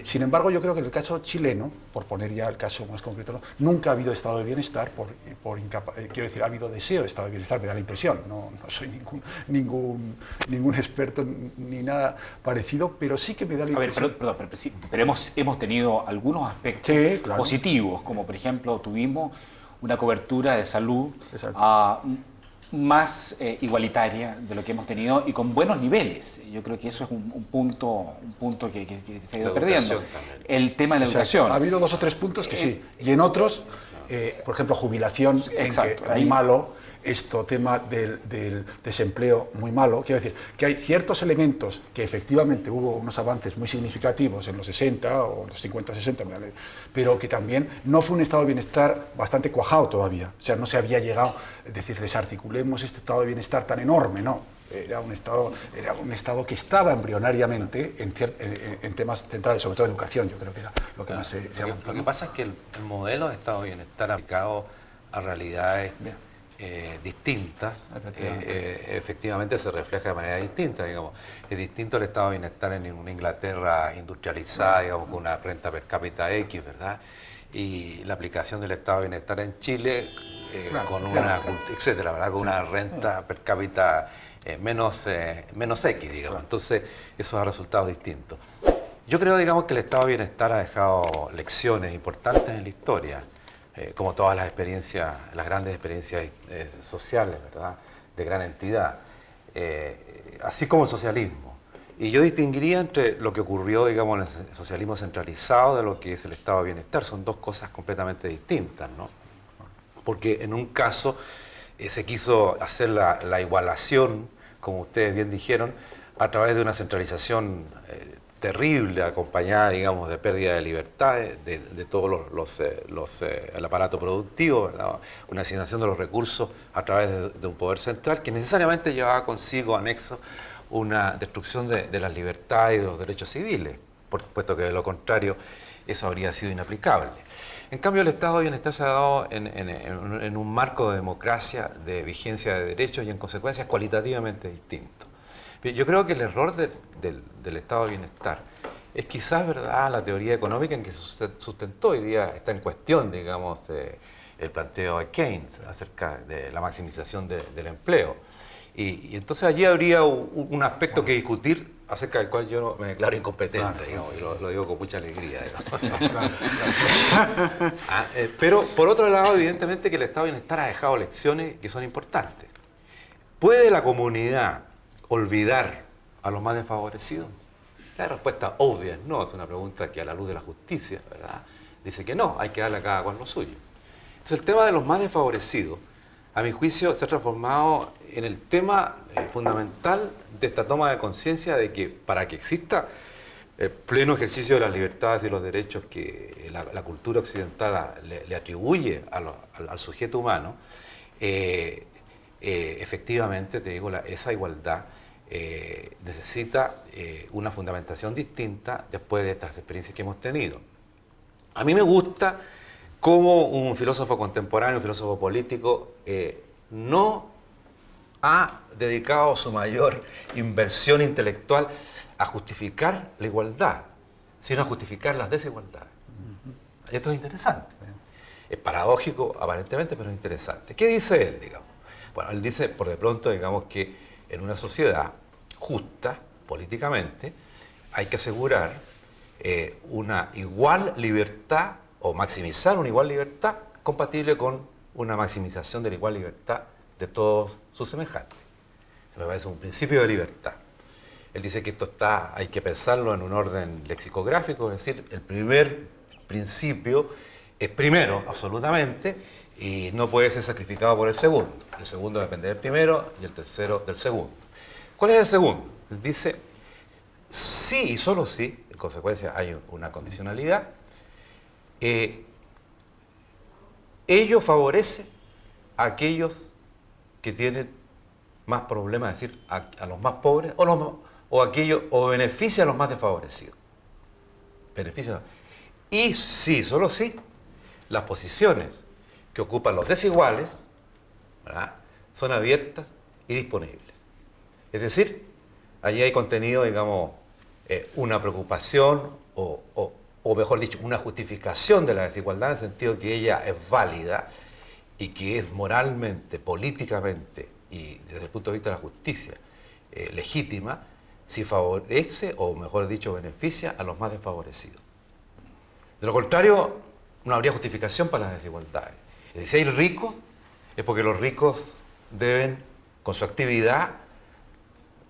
sin embargo, yo creo que en el caso chileno, por poner ya el caso más concreto, ¿no? Nunca ha habido estado de bienestar, quiero decir, ha habido deseo de estado de bienestar, me da la impresión, no soy ningún experto ni nada parecido, pero sí que me da la impresión... Pero hemos tenido algunos aspectos sí, claro, positivos, como por ejemplo tuvimos una cobertura de salud más igualitaria de lo que hemos tenido y con buenos niveles. Yo creo que eso es un punto que se ha ido perdiendo. El tema de la educación. Ha habido 2 o 3 puntos que sí, y en otros, por ejemplo, jubilación, exacto, muy malo, tema del desempleo muy malo. Quiero decir que hay ciertos elementos que efectivamente hubo unos avances muy significativos en los 60 o los 50-60, pero que también no fue un estado de bienestar bastante cuajado todavía. O sea, no se había llegado, es decir, desarticulemos este estado de bienestar tan enorme, no. Era un estado que estaba embrionariamente en temas centrales, sobre todo educación, yo creo que era lo que más se avanzó. Lo que pasa es que el modelo de estado de bienestar aplicado a realidades distintas, efectivamente se refleja de manera distinta, digamos. Es distinto el estado de bienestar en una Inglaterra industrializada, digamos, con una renta per cápita X, ¿verdad? Y la aplicación del estado de bienestar en Chile, etcétera, ¿verdad? Con una renta per cápita menos X, digamos. Entonces, eso da resultados distintos. Yo creo, digamos, que el estado de bienestar ha dejado lecciones importantes en la historia. Como todas las experiencias, las grandes experiencias sociales, ¿verdad?, de gran entidad, así como el socialismo. Y yo distinguiría entre lo que ocurrió, digamos, en el socialismo centralizado de lo que es el estado de bienestar. Son dos cosas completamente distintas, ¿no? Porque en un caso se quiso hacer la igualación, como ustedes bien dijeron, a través de una centralización terrible, acompañada, digamos, de pérdida de libertades de todos el aparato productivo, ¿verdad? Una asignación de los recursos a través de un poder central que necesariamente llevaba consigo anexo una destrucción de las libertades y de los derechos civiles, puesto que de lo contrario eso habría sido inaplicable. En cambio, el estado de bienestar se ha dado en un marco de democracia, de vigencia de derechos y en consecuencias cualitativamente distinto. Yo creo que el error del estado de bienestar es quizás, ¿verdad?, la teoría económica en que se sustentó. Hoy día está en cuestión, digamos, el planteo de Keynes acerca de la maximización del empleo. Y entonces allí habría un aspecto que discutir acerca del cual yo me declaro incompetente, digamos, y lo digo con mucha alegría, digamos. Pero por otro lado, evidentemente que el estado de bienestar ha dejado lecciones que son importantes. ¿Puede la comunidad olvidar a los más desfavorecidos? La respuesta obvia es no, es una pregunta que a la luz de la justicia, ¿verdad?, dice que no, hay que darle a cada cual lo suyo. Entonces el tema de los más desfavorecidos, a mi juicio, se ha transformado en el tema fundamental de esta toma de conciencia de que para que exista el pleno ejercicio de las libertades y los derechos que la cultura occidental le atribuye al sujeto humano, efectivamente, te digo, esa igualdad necesita una fundamentación distinta después de estas experiencias que hemos tenido. A mí me gusta cómo un filósofo contemporáneo, un filósofo político, no ha dedicado su mayor inversión intelectual a justificar la igualdad, sino a justificar las desigualdades. Esto es interesante. Es paradójico, aparentemente, pero es interesante. ¿Qué dice él, digamos? Bueno, él dice, por de pronto, digamos, que en una sociedad justa, políticamente, hay que asegurar una igual libertad, o maximizar una igual libertad, compatible con una maximización de la igual libertad de todos sus semejantes. Me parece un principio de libertad. Él dice que esto hay que pensarlo en un orden lexicográfico, es decir, el primer principio es primero, absolutamente, y no puede ser sacrificado por el segundo. El segundo depende del primero y el tercero del segundo. ¿Cuál es el segundo? Él dice, sí y solo sí, en consecuencia hay una condicionalidad, ello favorece a aquellos que tienen más problemas, es decir, a los más pobres, o beneficia a los más desfavorecidos. Beneficia. Y sí, solo sí, las posiciones que ocupan los desiguales, ¿verdad?, son abiertas y disponibles. Es decir, allí hay contenido, digamos, una preocupación o mejor dicho, una justificación de la desigualdad en el sentido que ella es válida y que es moralmente, políticamente y desde el punto de vista de la justicia legítima si favorece o mejor dicho beneficia a los más desfavorecidos. De lo contrario, no habría justificación para las desigualdades. Es decir, si hay ricos, es porque los ricos deben, con su actividad,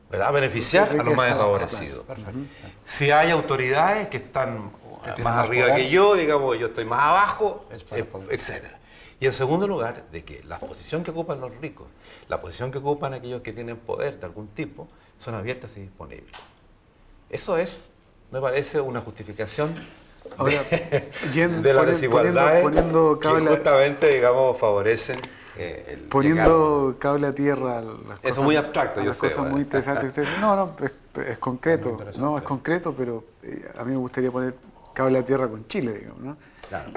¿verdad?, beneficiar a los más desfavorecidos. Si hay autoridades que están más arriba que yo, digamos, yo estoy más abajo, etc. Y en segundo lugar, de que la posición que ocupan los ricos, la posición que ocupan aquellos que tienen poder de algún tipo, son abiertas y disponibles. Eso es, me parece, una justificación de las desigualdades que justamente, digamos, favorecen poniendo cable a tierra las cosas, eso es muy abstracto, las cosas muy interesantes que usted dice. No, es concreto, es concreto, pero a mí me gustaría poner cable a tierra con Chile, digamos, ¿no? Claro.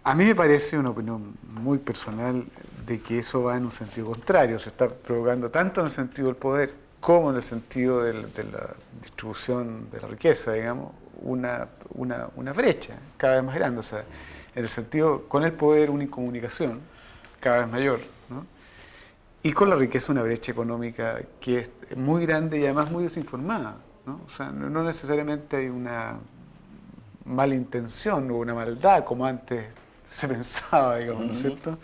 A mí me parece una opinión muy personal de que eso va en un sentido contrario, se está provocando tanto en el sentido del poder como en el sentido de la distribución de la riqueza, digamos, una brecha cada vez más grande, o sea, en el sentido, con el poder una incomunicación cada vez mayor, ¿no?, y con la riqueza una brecha económica que es muy grande y además muy desinformada, ¿no? O sea, no necesariamente hay una mala intención o una maldad como antes se pensaba, digamos, ¿no es cierto?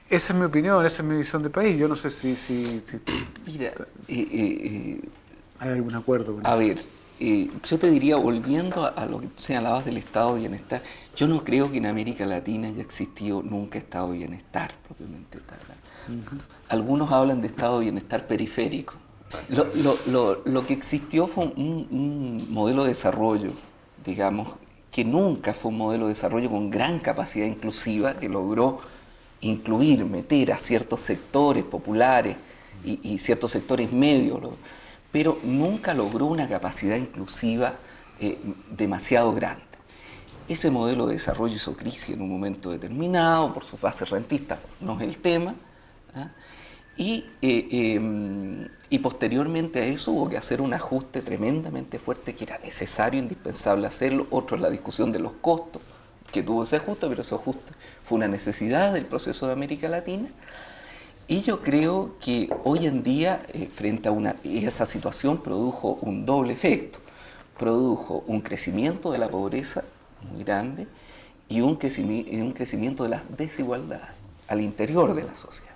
Esa es mi opinión, esa es mi visión del país. Yo no sé si Mira, hay algún acuerdo con eso. A ver, yo te diría, volviendo a lo que tú señalabas del estado de bienestar, yo no creo que en América Latina haya existido nunca estado de bienestar propiamente tal. Algunos hablan de estado de bienestar periférico. Lo que existió fue un modelo de desarrollo, digamos, que nunca fue un modelo de desarrollo con gran capacidad inclusiva, que logró incluir, meter a ciertos sectores populares y ciertos sectores medios, pero nunca logró una capacidad inclusiva demasiado grande. Ese modelo de desarrollo hizo crisis en un momento determinado, por sus bases rentistas, no es el tema, ¿ah? Y posteriormente a eso hubo que hacer un ajuste tremendamente fuerte, que era necesario, indispensable hacerlo. Otro es la discusión de los costos, que tuvo ese ajuste, pero ese ajuste fue una necesidad del proceso de América Latina. Y yo creo que hoy en día, frente a esa situación, produjo un doble efecto. Produjo un crecimiento de la pobreza muy grande y un crecimiento de las desigualdades al interior de la sociedad.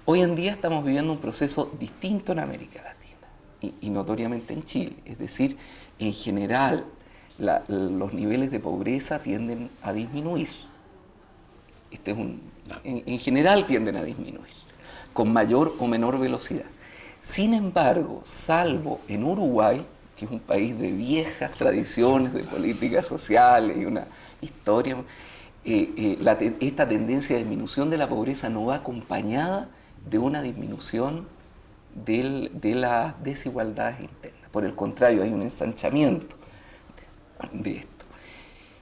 Hoy en día estamos viviendo un proceso distinto en América Latina y notoriamente en Chile. Es decir, en general los niveles de pobreza tienden a disminuir. En general tienden a disminuir, con mayor o menor velocidad. Sin embargo, salvo en Uruguay, que es un país de viejas tradiciones de políticas sociales y una historia, esta tendencia de disminución de la pobreza no va acompañada de una disminución de las desigualdades internas. Por el contrario, hay un ensanchamiento de esto.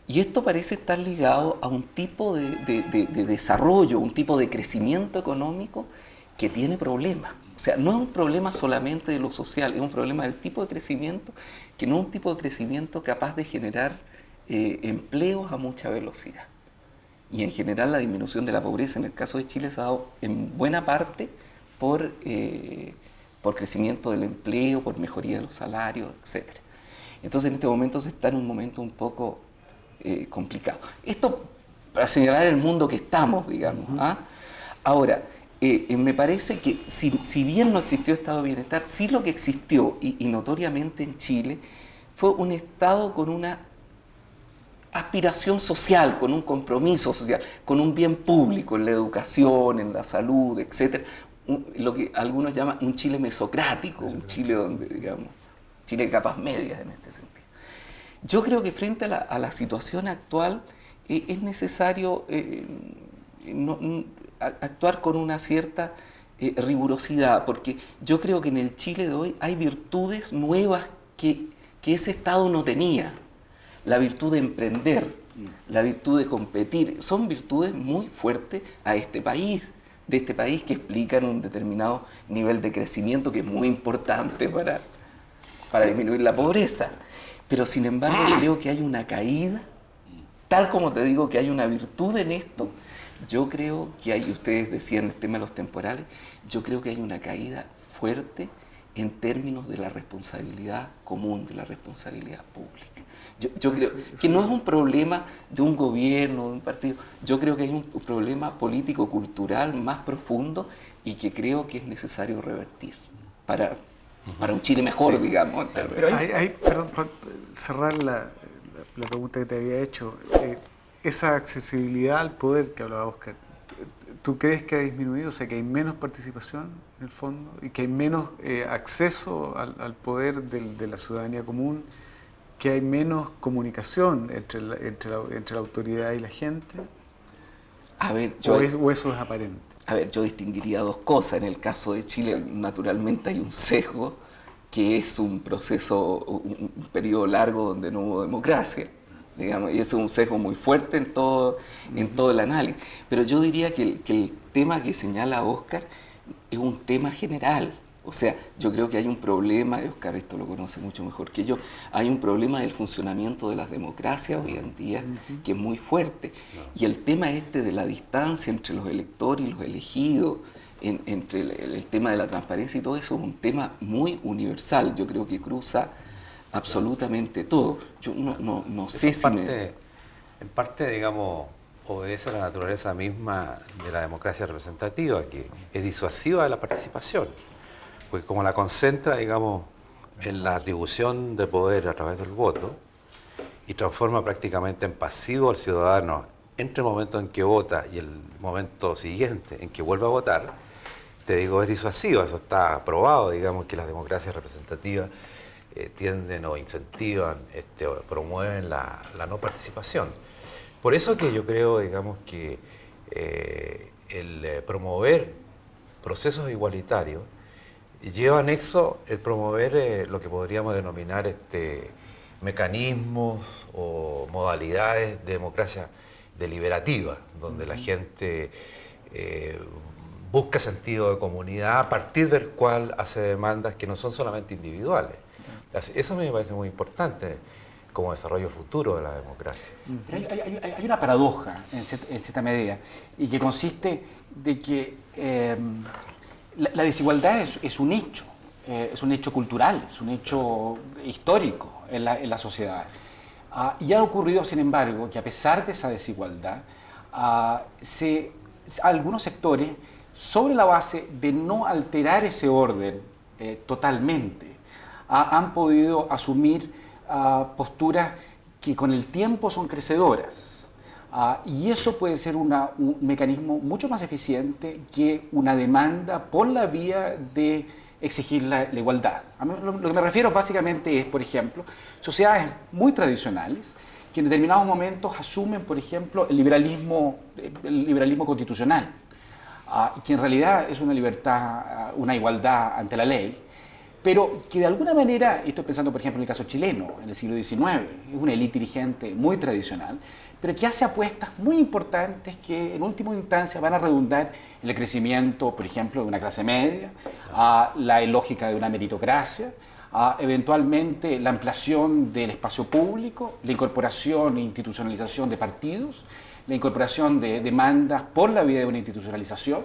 Y esto parece estar ligado a un tipo de desarrollo, un tipo de crecimiento económico que tiene problemas. O sea, no es un problema solamente de lo social, es un problema del tipo de crecimiento, que no es un tipo de crecimiento capaz de generar empleos a mucha velocidad. Y en general la disminución de la pobreza en el caso de Chile se ha dado en buena parte por crecimiento del empleo, por mejoría de los salarios, etc. Entonces en este momento se está en un momento un poco complicado. Esto para señalar el mundo que estamos, digamos. ¿Ah? Ahora, me parece que si bien no existió estado de bienestar, sí lo que existió, y notoriamente en Chile, fue un estado con una aspiración social, con un compromiso social, con un bien público en la educación, en la salud, etc. Lo que algunos llaman un Chile mesocrático, un Chile donde, digamos, Chile de capas medias en este sentido. Yo creo que frente a la situación actual es necesario actuar con una cierta rigurosidad, porque yo creo que en el Chile de hoy hay virtudes nuevas que ese Estado no tenía. La virtud de emprender, la virtud de competir, son virtudes muy fuertes de este país que explican un determinado nivel de crecimiento que es muy importante para disminuir la pobreza. Pero sin embargo creo que hay una caída, tal como te digo que hay una virtud en esto, yo creo que hay, ustedes decían el tema de los temporales, yo creo que hay una caída fuerte en términos de la responsabilidad común, de la responsabilidad pública. Yo creo que no es un problema de un gobierno, de un partido, yo creo que hay un problema político-cultural más profundo y que creo que es necesario revertir para un Chile mejor, digamos. Pero perdón, para cerrar la pregunta que te había hecho, esa accesibilidad al poder que hablaba Óscar, ¿tú crees que ha disminuido? O sea, que hay menos participación en el fondo y que hay menos acceso al poder de la ciudadanía común, que hay menos comunicación entre la autoridad y la gente. A ver, ¿O eso es aparente? A ver, yo distinguiría dos cosas. En el caso de Chile, naturalmente hay un sesgo, que es un proceso, un periodo largo donde no hubo democracia, digamos, y eso es un sesgo muy fuerte en todo el análisis. Pero yo diría que el tema que señala Óscar es un tema general. O sea, yo creo que hay un problema, y Óscar esto lo conoce mucho mejor que yo, hay un problema del funcionamiento de las democracias hoy en día que es muy fuerte. Y el tema de la distancia entre los electores y los elegidos, entre el tema de la transparencia y todo eso, es un tema muy universal. Yo creo que cruza absolutamente todo. Yo no sé si en parte, digamos, obedece a la naturaleza misma de la democracia representativa, que es disuasiva de la participación. Porque como la concentra, digamos, en la atribución de poder a través del voto y transforma prácticamente en pasivo al ciudadano entre el momento en que vota y el momento siguiente en que vuelve a votar, te digo, es disuasiva. Eso está probado, digamos, que las democracias representativas tienden o incentivan, o promueven la no participación. Por eso que yo creo, digamos, que el promover procesos igualitarios lleva anexo el promover lo que podríamos denominar mecanismos o modalidades de democracia deliberativa, donde la gente busca sentido de comunidad a partir del cual hace demandas que no son solamente individuales. Eso me parece muy importante como desarrollo futuro de la democracia. Pero hay una paradoja en cierta medida, y que consiste de que la desigualdad es un hecho cultural, es un hecho histórico en la sociedad. Y ha ocurrido, sin embargo, que a pesar de esa desigualdad, algunos sectores sobre la base de no alterar ese orden totalmente, han podido asumir posturas que con el tiempo son crecedoras. Y eso puede ser un mecanismo mucho más eficiente que una demanda por la vía de exigir la igualdad. A mí, lo que me refiero básicamente es, por ejemplo, sociedades muy tradicionales que en determinados momentos asumen, por ejemplo, el liberalismo constitucional, que en realidad es una libertad, una igualdad ante la ley, pero que de alguna manera, y estoy pensando por ejemplo en el caso chileno, en el siglo XIX, es una élite dirigente muy tradicional, pero que hace apuestas muy importantes que en última instancia van a redundar en el crecimiento, por ejemplo, de una clase media, la lógica de una meritocracia, eventualmente la ampliación del espacio público, la incorporación e institucionalización de partidos, la incorporación de demandas por la vía de una institucionalización,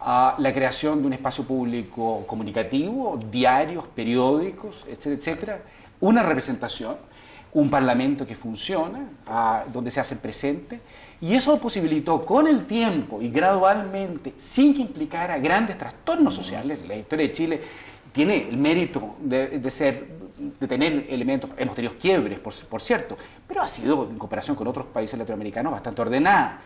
la creación de un espacio público comunicativo, diarios, periódicos, etcétera, etcétera, una representación, un parlamento que funciona, donde se hacen presentes, y eso posibilitó con el tiempo y gradualmente, sin que implicara grandes trastornos sociales. La historia de Chile tiene el mérito de tener elementos, hemos tenido quiebres, por cierto, pero ha sido, en comparación con otros países latinoamericanos, bastante ordenada.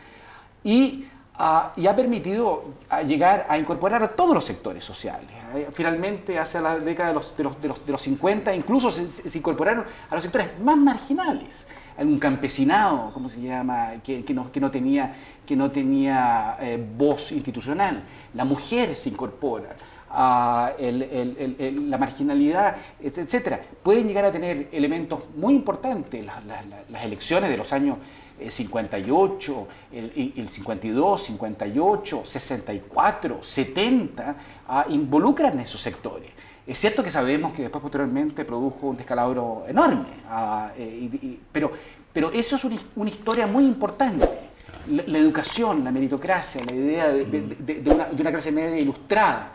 Y ha permitido llegar a incorporar a todos los sectores sociales. Finalmente, hacia la década de los 50, incluso se incorporaron a los sectores más marginales. Un campesinado, ¿cómo se llama?, que no tenía voz institucional. La mujer se incorpora. La marginalidad, etcétera, pueden llegar a tener elementos muy importantes. Las elecciones de los años 58, el 52, 58, 64, 70, involucran esos sectores. Es cierto que sabemos que después posteriormente produjo un descalabro enorme, pero eso es una historia muy importante. La educación, la meritocracia, la idea de una clase media ilustrada,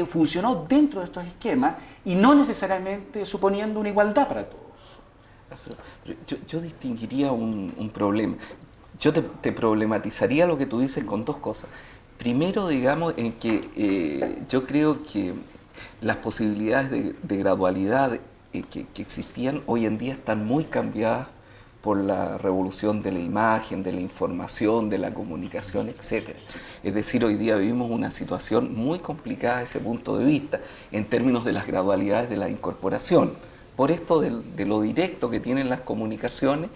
funcionó dentro de estos esquemas y no necesariamente suponiendo una igualdad para todos. Yo distinguiría un problema. Yo te problematizaría lo que tú dices con dos cosas. Primero, digamos, en que yo creo que las posibilidades de gradualidad que existían hoy en día están muy cambiadas por la revolución de la imagen, de la información, de la comunicación, etc. Es decir, hoy día vivimos una situación muy complicada desde ese punto de vista, en términos de las gradualidades de la incorporación, por esto de lo directo que tienen las comunicaciones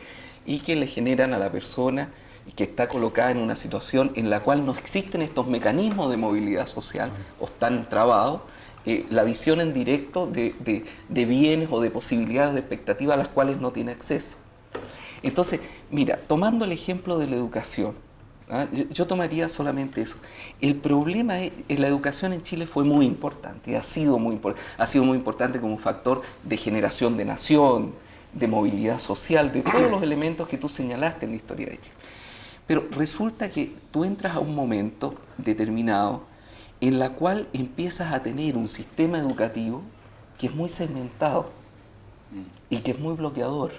y que le generan a la persona que está colocada en una situación en la cual no existen estos mecanismos de movilidad social o están trabados, la visión en directo de bienes o de posibilidades de expectativas a las cuales no tiene acceso. Entonces, mira, tomando el ejemplo de la educación, yo tomaría solamente eso. El problema es que la educación en Chile fue muy importante, ha sido muy importante como un factor de generación de nación, de movilidad social, de todos los elementos que tú señalaste en la historia de Chile. Pero resulta que tú entras a un momento determinado en la cual empiezas a tener un sistema educativo que es muy segmentado y que es muy bloqueador.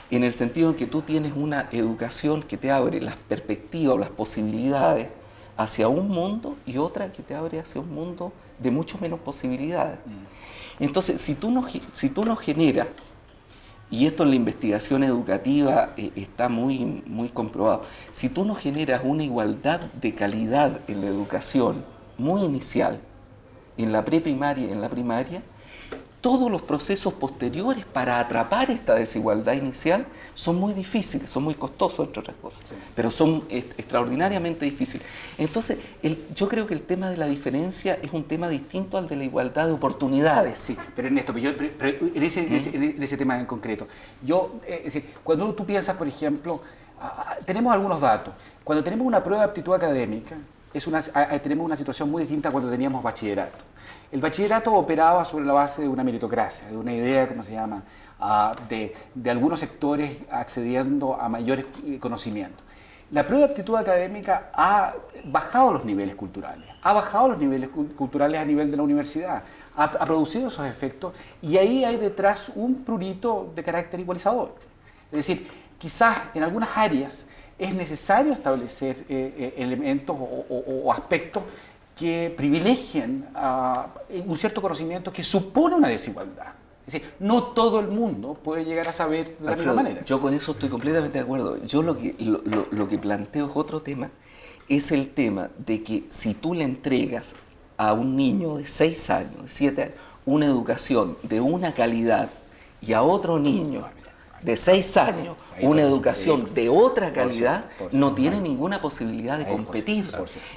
En el sentido en que tú tienes una educación que te abre las perspectivas o las posibilidades hacia un mundo y otra que te abre hacia un mundo de mucho menos posibilidades. Entonces, si tú no generas, y esto en la investigación educativa está muy, muy comprobado, si tú no generas una igualdad de calidad en la educación muy inicial, en la preprimaria y en la primaria, todos los procesos posteriores para atrapar esta desigualdad inicial son muy difíciles, son muy costosos, entre otras cosas, pero son extraordinariamente difíciles. Entonces, yo creo que el tema de la diferencia es un tema distinto al de la igualdad de oportunidades. Sí, pero Ernesto, en ese tema en concreto, es decir, cuando tú piensas, por ejemplo, tenemos algunos datos. Cuando tenemos una prueba de aptitud académica, tenemos una situación muy distinta a cuando teníamos bachillerato. El bachillerato operaba sobre la base de una meritocracia, de una idea, ¿cómo se llama?, de algunos sectores accediendo a mayores conocimientos. La prueba de aptitud académica ha bajado los niveles culturales, a nivel de la universidad, ha producido esos efectos y ahí hay detrás un prurito de carácter igualizador. Es decir, quizás en algunas áreas es necesario establecer elementos o aspectos que privilegien un cierto conocimiento que supone una desigualdad. Es decir, no todo el mundo puede llegar a saber de la misma manera. Yo con eso estoy completamente de acuerdo. Yo lo que planteo es otro tema, es el tema de que si tú le entregas a un niño de 6 años, de 7 años, una educación de una calidad y a otro niño de 6 años una educación de otra calidad, no tiene ninguna posibilidad de competir.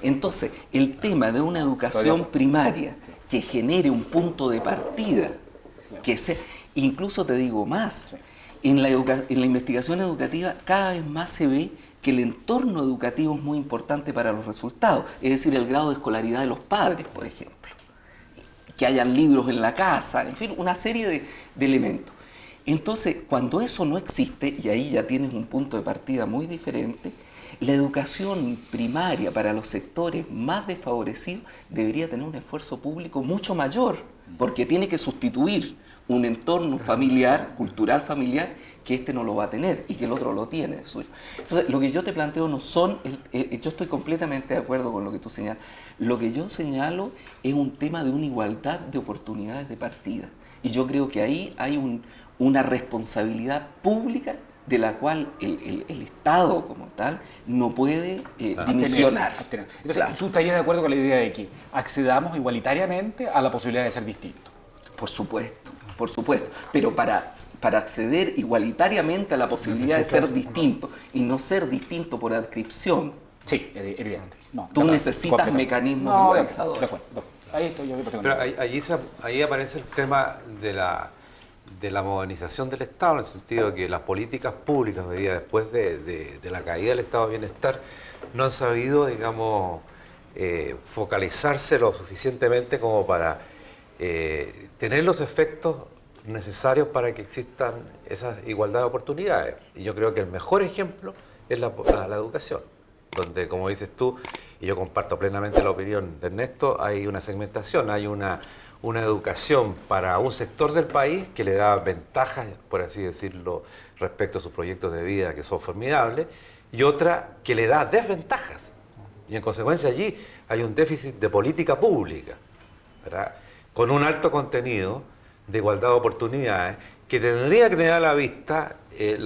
Entonces, el tema de una educación primaria que genere un punto de partida, que sea, incluso te digo más, en la investigación educativa cada vez más se ve que el entorno educativo es muy importante para los resultados, es decir, el grado de escolaridad de los padres, por ejemplo, que hayan libros en la casa, en fin, una serie de elementos. Entonces, cuando eso no existe, y ahí ya tienes un punto de partida muy diferente, la educación primaria para los sectores más desfavorecidos debería tener un esfuerzo público mucho mayor, porque tiene que sustituir un entorno familiar, cultural familiar, que este no lo va a tener y que el otro lo tiene. Entonces, lo que yo te planteo no son, yo estoy completamente de acuerdo con lo que tú señalas, lo que yo señalo es un tema de una igualdad de oportunidades de partida. Y yo creo que ahí hay una responsabilidad pública de la cual el Estado como tal no puede dimensionar. Entonces, claro, ¿tú estarías de acuerdo con la idea de que accedamos igualitariamente a la posibilidad de ser distintos? Por supuesto, pero para acceder igualitariamente a la posibilidad de ser distinto y no ser distinto por adscripción, sí, evidente. No, tú necesitas mecanismos igualizadores. De acuerdo. Ahí estoy yo. Pero ahí aparece el tema de la modernización del Estado, en el sentido de que las políticas públicas hoy día, después de la caída del Estado de Bienestar, no han sabido, digamos, focalizarse lo suficientemente como para tener los efectos necesarios para que existan esas igualdad de oportunidades. Y yo creo que el mejor ejemplo es la educación, donde, como dices tú, y yo comparto plenamente la opinión de Ernesto, hay una segmentación, hay una educación para un sector del país que le da ventajas, por así decirlo, respecto a sus proyectos de vida que son formidables, y otra que le da desventajas. Y en consecuencia allí hay un déficit de política pública, ¿verdad?, con un alto contenido de igualdad de oportunidades que tendría que tener a la vista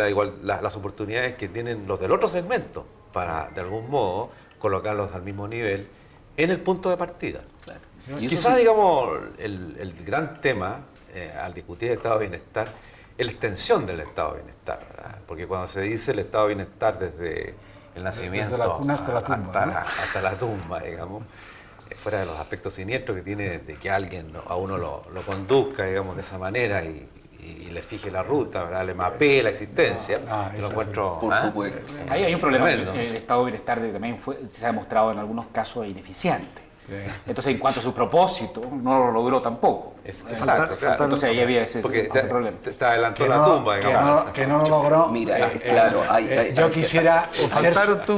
las oportunidades que tienen los del otro segmento para, de algún modo, colocarlos al mismo nivel en el punto de partida. Claro. Quizás, digamos, el gran tema al discutir el estado de bienestar es la extensión del estado de bienestar, ¿verdad? Porque cuando se dice el estado de bienestar desde el nacimiento desde la cuna hasta la tumba, hasta la tumba, digamos, fuera de los aspectos siniestros que tiene de que alguien a uno lo conduzca, digamos, de esa manera y le fije la ruta, ¿verdad?, le mapee la existencia. Lo encuentro, por supuesto. Ahí hay un problema. Tremendo. El estado de bienestar también se ha demostrado en algunos casos ineficiente. Entonces, en cuanto a su propósito, no lo logró tampoco. Exacto, claro. Entonces ahí había ese problema. Te adelantó la tumba, digamos. Que no lo logró. Mira, claro, yo quisiera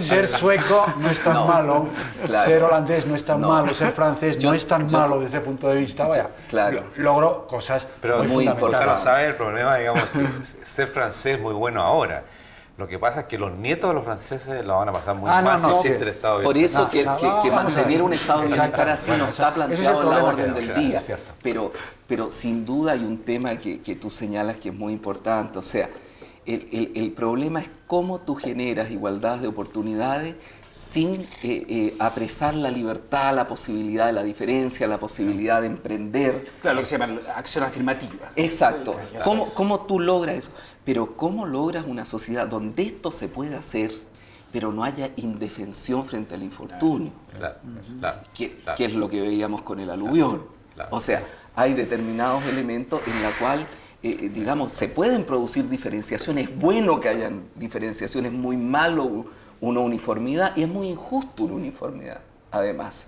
ser sueco no es tan malo, claro, ser holandés no es tan malo, ser francés no es tan malo desde ese punto de vista. Vaya, claro, logró cosas pero muy importante. Para saber, el problema, digamos, que ser francés es muy bueno ahora. Lo que pasa es que los nietos de los franceses lo van a pasar muy mal si existe el estado de por bienestar. eso que mantener un estado de bienestar así no está planteado en la orden del día. Es Pero sin duda hay un tema que tú señalas que es muy importante. O sea, el problema es cómo tú generas igualdad de oportunidades sin apresar la libertad, la posibilidad de la diferencia, la posibilidad de emprender. Claro, lo que se llama acción afirmativa. Exacto. ¿Cómo tú logras eso? Pero ¿cómo logras una sociedad donde esto se puede hacer, pero no haya indefensión frente al infortunio? Que es lo que veíamos con el aluvión. O sea, hay determinados elementos en la cual, digamos, se pueden producir diferenciaciones. Es bueno que hayan diferenciaciones, muy malo una uniformidad, y es muy injusto una uniformidad, además.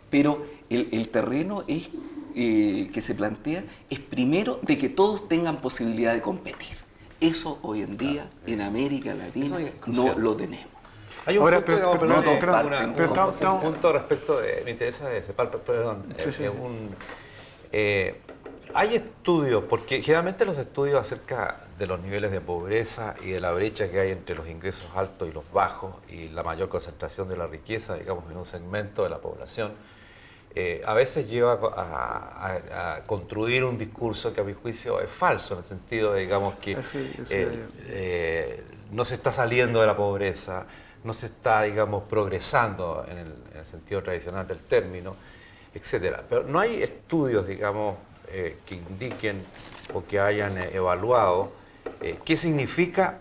Pero el terreno es, que se plantea es primero de que todos tengan posibilidad de competir. Eso hoy en día en América Latina no lo tenemos. Hay un Ahora, punto respecto de, me interesa ese, perdón, hay estudios, porque generalmente los estudios acerca de los niveles de pobreza y de la brecha que hay entre los ingresos altos y los bajos y la mayor concentración de la riqueza, digamos, en un segmento de la población, a veces lleva a construir un discurso que a mi juicio es falso, en el sentido de, digamos, que no se está saliendo de la pobreza, no se está, digamos, progresando en el sentido tradicional del término, etcétera. Pero no hay estudios, digamos, que indiquen o que hayan evaluado qué significa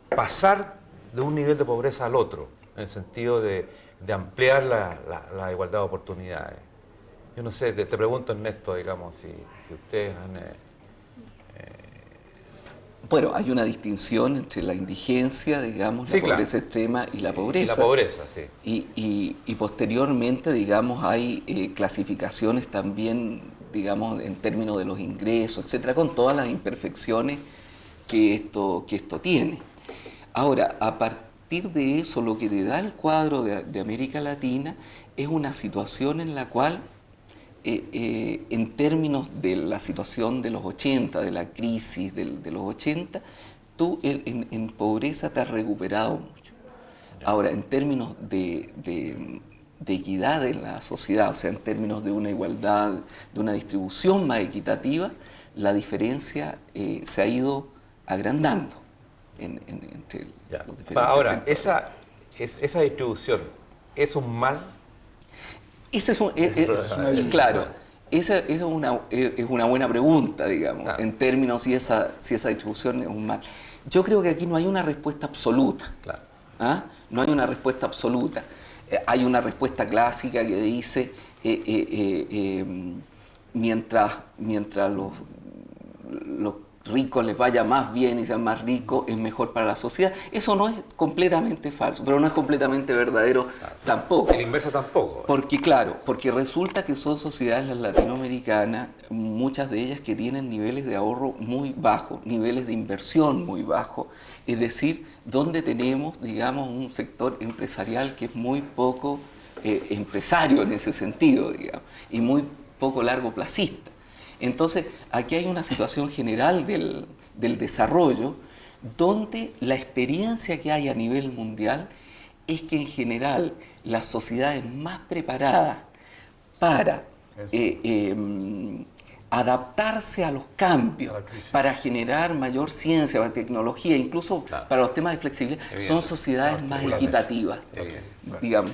pasar de un nivel de pobreza al otro, en el sentido de ampliar la igualdad de oportunidades. Yo no sé, te pregunto, Ernesto, digamos, si ustedes han... Bueno, hay una distinción entre la indigencia, digamos, la pobreza extrema y la pobreza. Y la pobreza, sí. Y posteriormente, digamos, hay clasificaciones también, digamos, en términos de los ingresos, etcétera, con todas las imperfecciones que esto tiene. Ahora, a partir de eso, lo que te da el cuadro de América Latina es una situación en la cual, en términos de la situación de los 80, de la crisis de los 80, tú en pobreza te has recuperado mucho. Ahora, en términos de equidad en la sociedad, o sea, en términos de una igualdad, de una distribución más equitativa, la diferencia se ha ido agrandando entre los diferentes Ahora, sectores. esa distribución es un mal. Ese es claro, esa es una buena pregunta, digamos, en términos si esa distribución es un mal. Yo creo que aquí no hay una respuesta absoluta. Claro. ¿Ah? No hay una respuesta absoluta. Hay una respuesta clásica que dice mientras los ricos les vaya más bien y sean más ricos, es mejor para la sociedad. Eso no es completamente falso, pero no es completamente verdadero tampoco. El inverso tampoco. Porque resulta que son sociedades las latinoamericanas, muchas de ellas que tienen niveles de ahorro muy bajos, niveles de inversión muy bajos, es decir, donde tenemos, digamos, un sector empresarial que es muy poco empresario en ese sentido, digamos, y muy poco largoplacista. Entonces, aquí hay una situación general del desarrollo donde la experiencia que hay a nivel mundial es que en general las sociedades más preparadas para adaptarse a los cambios, para generar mayor ciencia, mayor tecnología, incluso para los temas de flexibilidad, son sociedades más equitativas, digamos.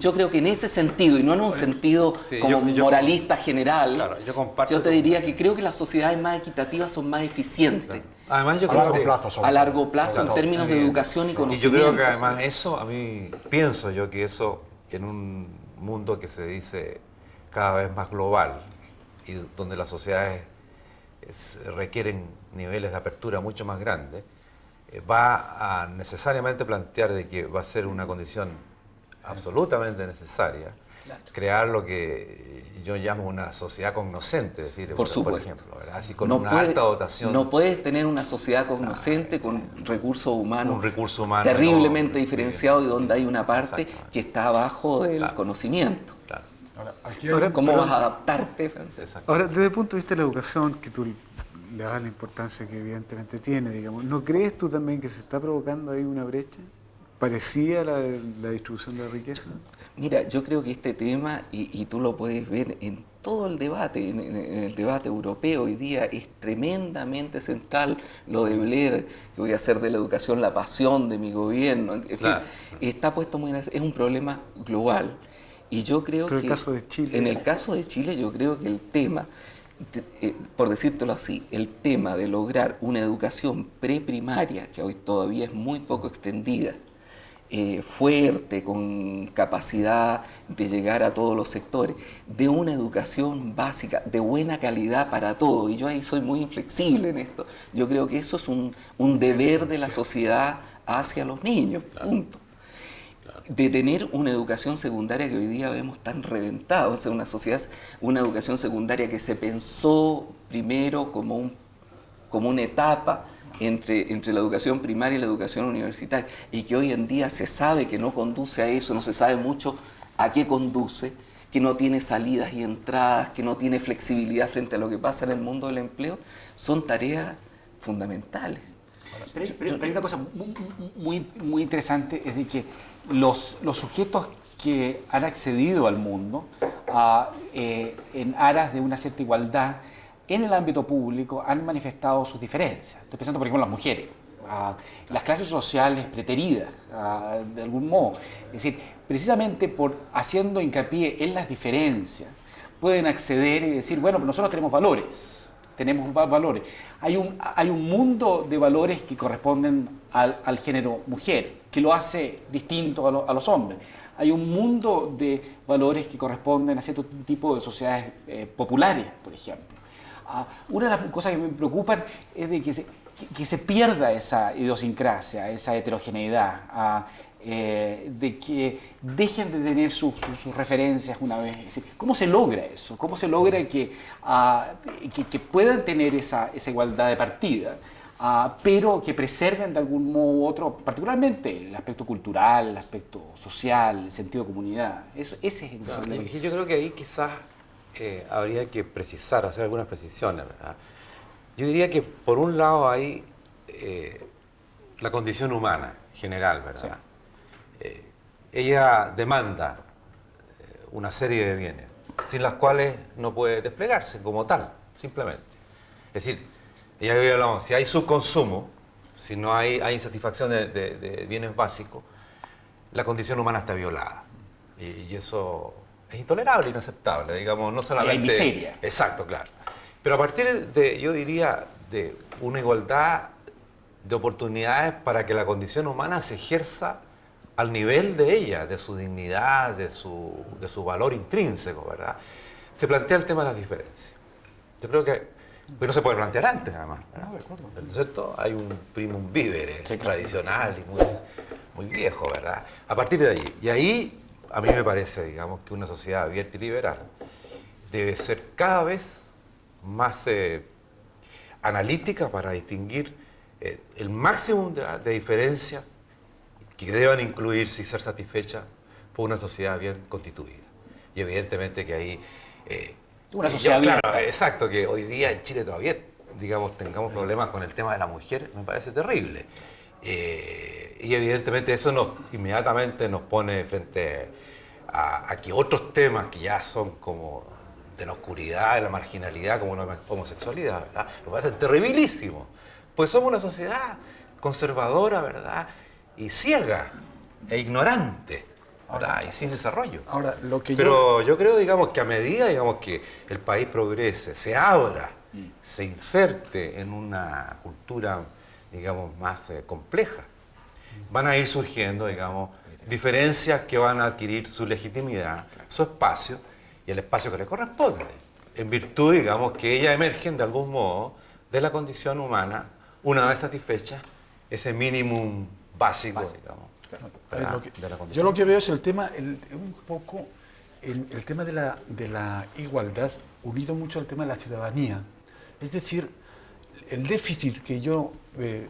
Yo creo que en ese sentido, y no en un sentido como moralista general, yo te diría que creo que las sociedades más equitativas son más eficientes. Además, yo a largo plazo en términos de educación y conocimiento. Y yo creo que además eso, a mí pienso yo que eso en un mundo que se dice cada vez más global y donde las sociedades requieren niveles de apertura mucho más grandes, va a necesariamente plantear de que va a ser una condición absolutamente necesaria crear lo que yo llamo una sociedad cognoscente, es decir, por ejemplo, ¿verdad? Así con una alta dotación. No puedes tener una sociedad cognoscente con recursos humanos, un recurso humano terriblemente diferenciado y donde hay una parte que está abajo del conocimiento. Claro. Ahora, ¿Cómo vas a adaptarte? Ahora, desde el punto de vista de la educación, que tú le das la importancia que evidentemente tiene, digamos, ¿no crees tú también que se está provocando ahí una brecha parecida a la distribución de la riqueza? Mira, yo creo que este tema, y tú lo puedes ver en todo el debate, en el debate europeo hoy día, es tremendamente central. Lo de Blair, que voy a hacer de la educación la pasión de mi gobierno, en fin, está puesto muy en es un problema global. Y yo creo que en el caso de Chile yo creo que el tema, por decírtelo así, el tema de lograr una educación preprimaria, que hoy todavía es muy poco extendida, fuerte, con capacidad de llegar a todos los sectores, de una educación básica, de buena calidad para todos, y yo ahí soy muy inflexible en esto, yo creo que eso es un deber de la sociedad hacia los niños, punto. De tener una educación secundaria que hoy día vemos tan reventada, o sea, una educación secundaria que se pensó primero como una etapa entre la educación primaria y la educación universitaria, y que hoy en día se sabe que no conduce a eso, no se sabe mucho a qué conduce. que no tiene salidas y entradas, que no tiene flexibilidad frente a lo que pasa en el mundo del empleo, son tareas fundamentales. Pero hay una cosa muy interesante, es de que los sujetos que han accedido al mundo en aras de una cierta igualdad en el ámbito público han manifestado sus diferencias. Estoy pensando, por ejemplo, en las mujeres, las clases sociales preteridas, de algún modo. Es decir, precisamente por haciendo hincapié en las diferencias, pueden acceder y decir, bueno, nosotros tenemos valores. Hay un mundo de valores que corresponden al género mujer, que lo hace distinto a los hombres. Hay un mundo de valores que corresponden a cierto tipo de sociedades populares, por ejemplo. Una de las cosas que me preocupan es de que se pierda esa idiosincrasia, esa heterogeneidad, de que dejen de tener sus referencias una vez. Es decir, ¿cómo se logra eso? ¿Cómo se logra que puedan tener esa igualdad de partida, pero que preserven de algún modo u otro, particularmente el aspecto cultural, el aspecto social, el sentido de comunidad? Ese es el problema. Yo creo que ahí quizás habría que precisar, hacer algunas precisiones, ¿verdad? Yo diría que por un lado hay la condición humana general, ¿verdad? Ella demanda una serie de bienes, sin las cuales no puede desplegarse como tal, simplemente. Es decir, ya hablamos, si hay subconsumo, si no hay insatisfacción de bienes básicos, la condición humana está violada. Y eso es intolerable, inaceptable, digamos, no solamente... Hay miseria. Exacto, claro. Pero a partir yo diría, de una igualdad de oportunidades para que la condición humana se ejerza al nivel de ella, de su dignidad, de su valor intrínseco, ¿verdad? Se plantea el tema de las diferencias. Yo creo que no se puede plantear antes, además, ¿verdad? No, de acuerdo. ¿No es cierto? Hay un primum vivere tradicional y muy viejo, ¿verdad? A partir de allí. Y ahí, a mí me parece, digamos, que una sociedad abierta y liberal debe ser cada vez más analítica para distinguir el máximo de diferencias que deban incluirse y ser satisfechas por una sociedad bien constituida. Y evidentemente que ahí... una sociedad abierta. Claro, exacto, que hoy día en Chile todavía, digamos, tengamos problemas con el tema de la mujer, me parece terrible. Y evidentemente eso inmediatamente nos pone frente a que otros temas que ya son como de la oscuridad, de la marginalidad, como la homosexualidad, ¿verdad? Nos parece terribilísimo. Pues somos una sociedad conservadora, ¿verdad? Y ciega e ignorante, ¿verdad? Y sin desarrollo. Ahora, Pero yo creo, digamos, que a medida, digamos, que el país progrese, se abra, se inserte en una cultura, digamos, más compleja, van a ir surgiendo, digamos, diferencias que van a adquirir su legitimidad, su espacio y el espacio que le corresponde, en virtud, digamos, que ellas emergen de algún modo de la condición humana, una vez satisfecha ese mínimo básico, digamos. De la condición. Yo lo que veo es el tema, un poco, el tema de la igualdad, unido mucho al tema de la ciudadanía. Es decir, el déficit que yo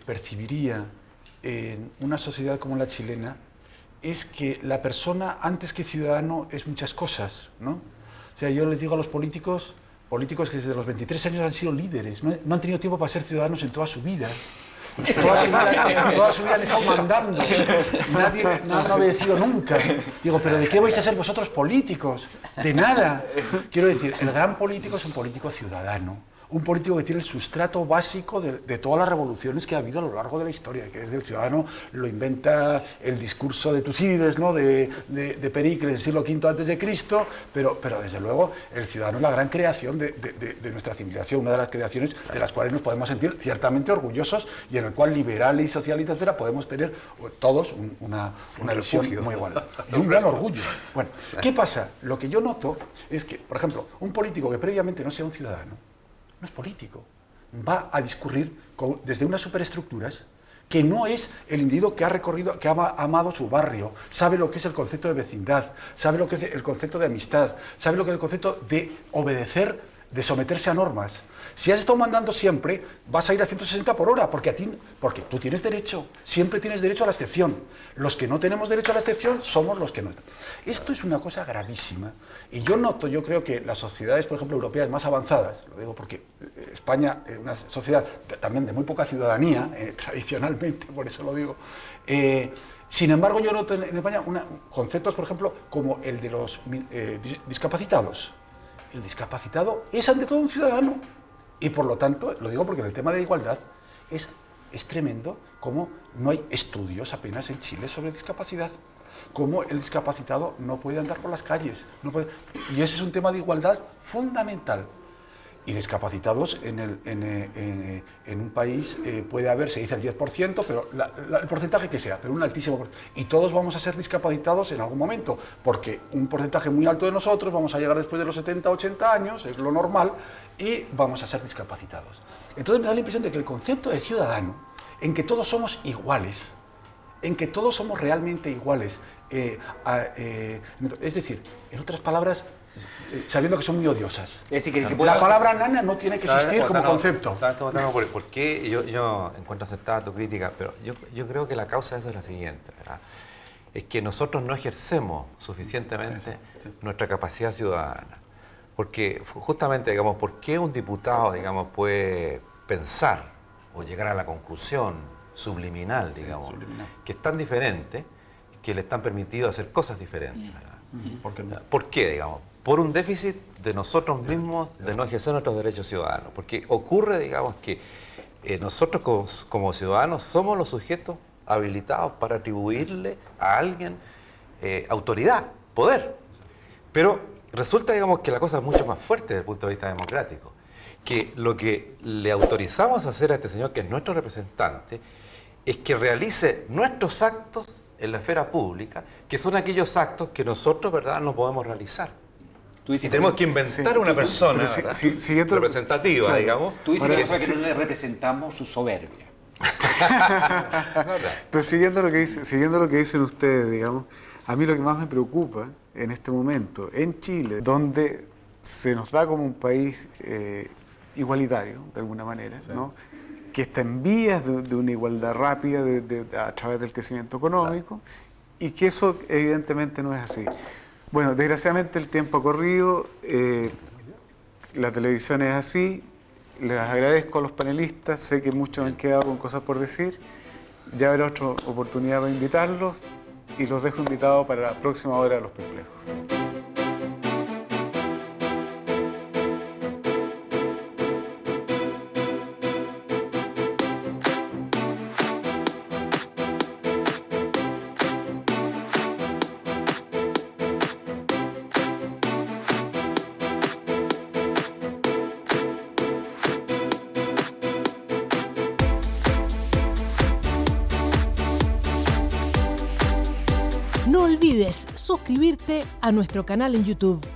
percibiría en una sociedad como la chilena es que la persona, antes que ciudadano, es muchas cosas, ¿no? O sea, yo les digo a los políticos que desde los 23 años han sido líderes, no han tenido tiempo para ser ciudadanos en toda su vida. Toda su vida han estado mandando. Nadie no han obedecido nunca. Digo, ¿pero de qué vais a ser vosotros políticos? De nada. Quiero decir, el gran político es un político ciudadano. Un político que tiene el sustrato básico de todas las revoluciones que ha habido a lo largo de la historia, que es del ciudadano, lo inventa el discurso de Tucídides, ¿no? de Pericles, siglo V antes de Cristo, pero desde luego el ciudadano es la gran creación de nuestra civilización, una de las creaciones de las cuales nos podemos sentir ciertamente orgullosos y en el cual liberales y socialistas podemos tener todos una visión muy igual. Y un gran orgullo. Bueno, ¿qué pasa? Lo que yo noto es que, por ejemplo, un político que previamente no sea un ciudadano, no es político, va a discurrir desde unas superestructuras que no es el individuo que ha recorrido, que ha amado su barrio, sabe lo que es el concepto de vecindad, sabe lo que es el concepto de amistad, sabe lo que es el concepto de obedecer de someterse a normas. Si has estado mandando siempre, vas a ir a 160 por hora, porque tú tienes derecho, siempre tienes derecho a la excepción. Los que no tenemos derecho a la excepción somos los que no. Esto es una cosa gravísima. Y yo creo que las sociedades, por ejemplo, europeas más avanzadas, lo digo porque España es una sociedad también de muy poca ciudadanía, tradicionalmente, por eso lo digo. Sin embargo, yo noto en España conceptos, por ejemplo, como el de los discapacitados. El discapacitado es ante todo un ciudadano y por lo tanto, lo digo porque en el tema de igualdad es tremendo cómo no hay estudios apenas en Chile sobre discapacidad, cómo el discapacitado no puede andar por las calles, y ese es un tema de igualdad fundamental. Y discapacitados en un país puede haber, se dice el 10%, pero el porcentaje que sea, pero un altísimo porcentaje. Y todos vamos a ser discapacitados en algún momento, porque un porcentaje muy alto de nosotros vamos a llegar después de los 70, 80 años, es lo normal, y vamos a ser discapacitados. Entonces me da la impresión de que el concepto de ciudadano, en que todos somos iguales, en que todos somos realmente iguales, es decir, en otras palabras, sabiendo que son muy odiosas. Es decir, la palabra nana no tiene que existir como concepto. ¿Sabes, Tomotano, por qué yo encuentro aceptada tu crítica? Pero yo creo que la causa de eso es la siguiente, ¿verdad? Es que nosotros no ejercemos suficientemente nuestra capacidad ciudadana. Porque justamente, digamos, ¿por qué un diputado, digamos, puede pensar o llegar a la conclusión subliminal, digamos, que es tan diferente que le están permitidos hacer cosas diferentes, ¿verdad? ¿Por qué, digamos? Por un déficit de nosotros mismos de no ejercer nuestros derechos ciudadanos. Porque ocurre, digamos, que nosotros como ciudadanos somos los sujetos habilitados para atribuirle a alguien autoridad, poder. Pero resulta, digamos, que la cosa es mucho más fuerte desde el punto de vista democrático. Que lo que le autorizamos a hacer a este señor, que es nuestro representante, es que realice nuestros actos en la esfera pública, que son aquellos actos que nosotros, ¿verdad?, no podemos realizar. Y tenemos que inventar una persona representativa, digamos. Tú dices que no le representamos su soberbia. Pero siguiendo lo que dicen ustedes, digamos, a mí lo que más me preocupa en este momento, en Chile, donde se nos da como un país igualitario, de alguna manera, ¿no? Que está en vías de una igualdad rápida a través del crecimiento económico, y que eso evidentemente no es así. Bueno, desgraciadamente el tiempo ha corrido, la televisión es así, les agradezco a los panelistas, sé que muchos han quedado con cosas por decir, ya habrá otra oportunidad para invitarlos y los dejo invitados para la próxima hora de Los Perplejos. No olvides suscribirte a nuestro canal en YouTube.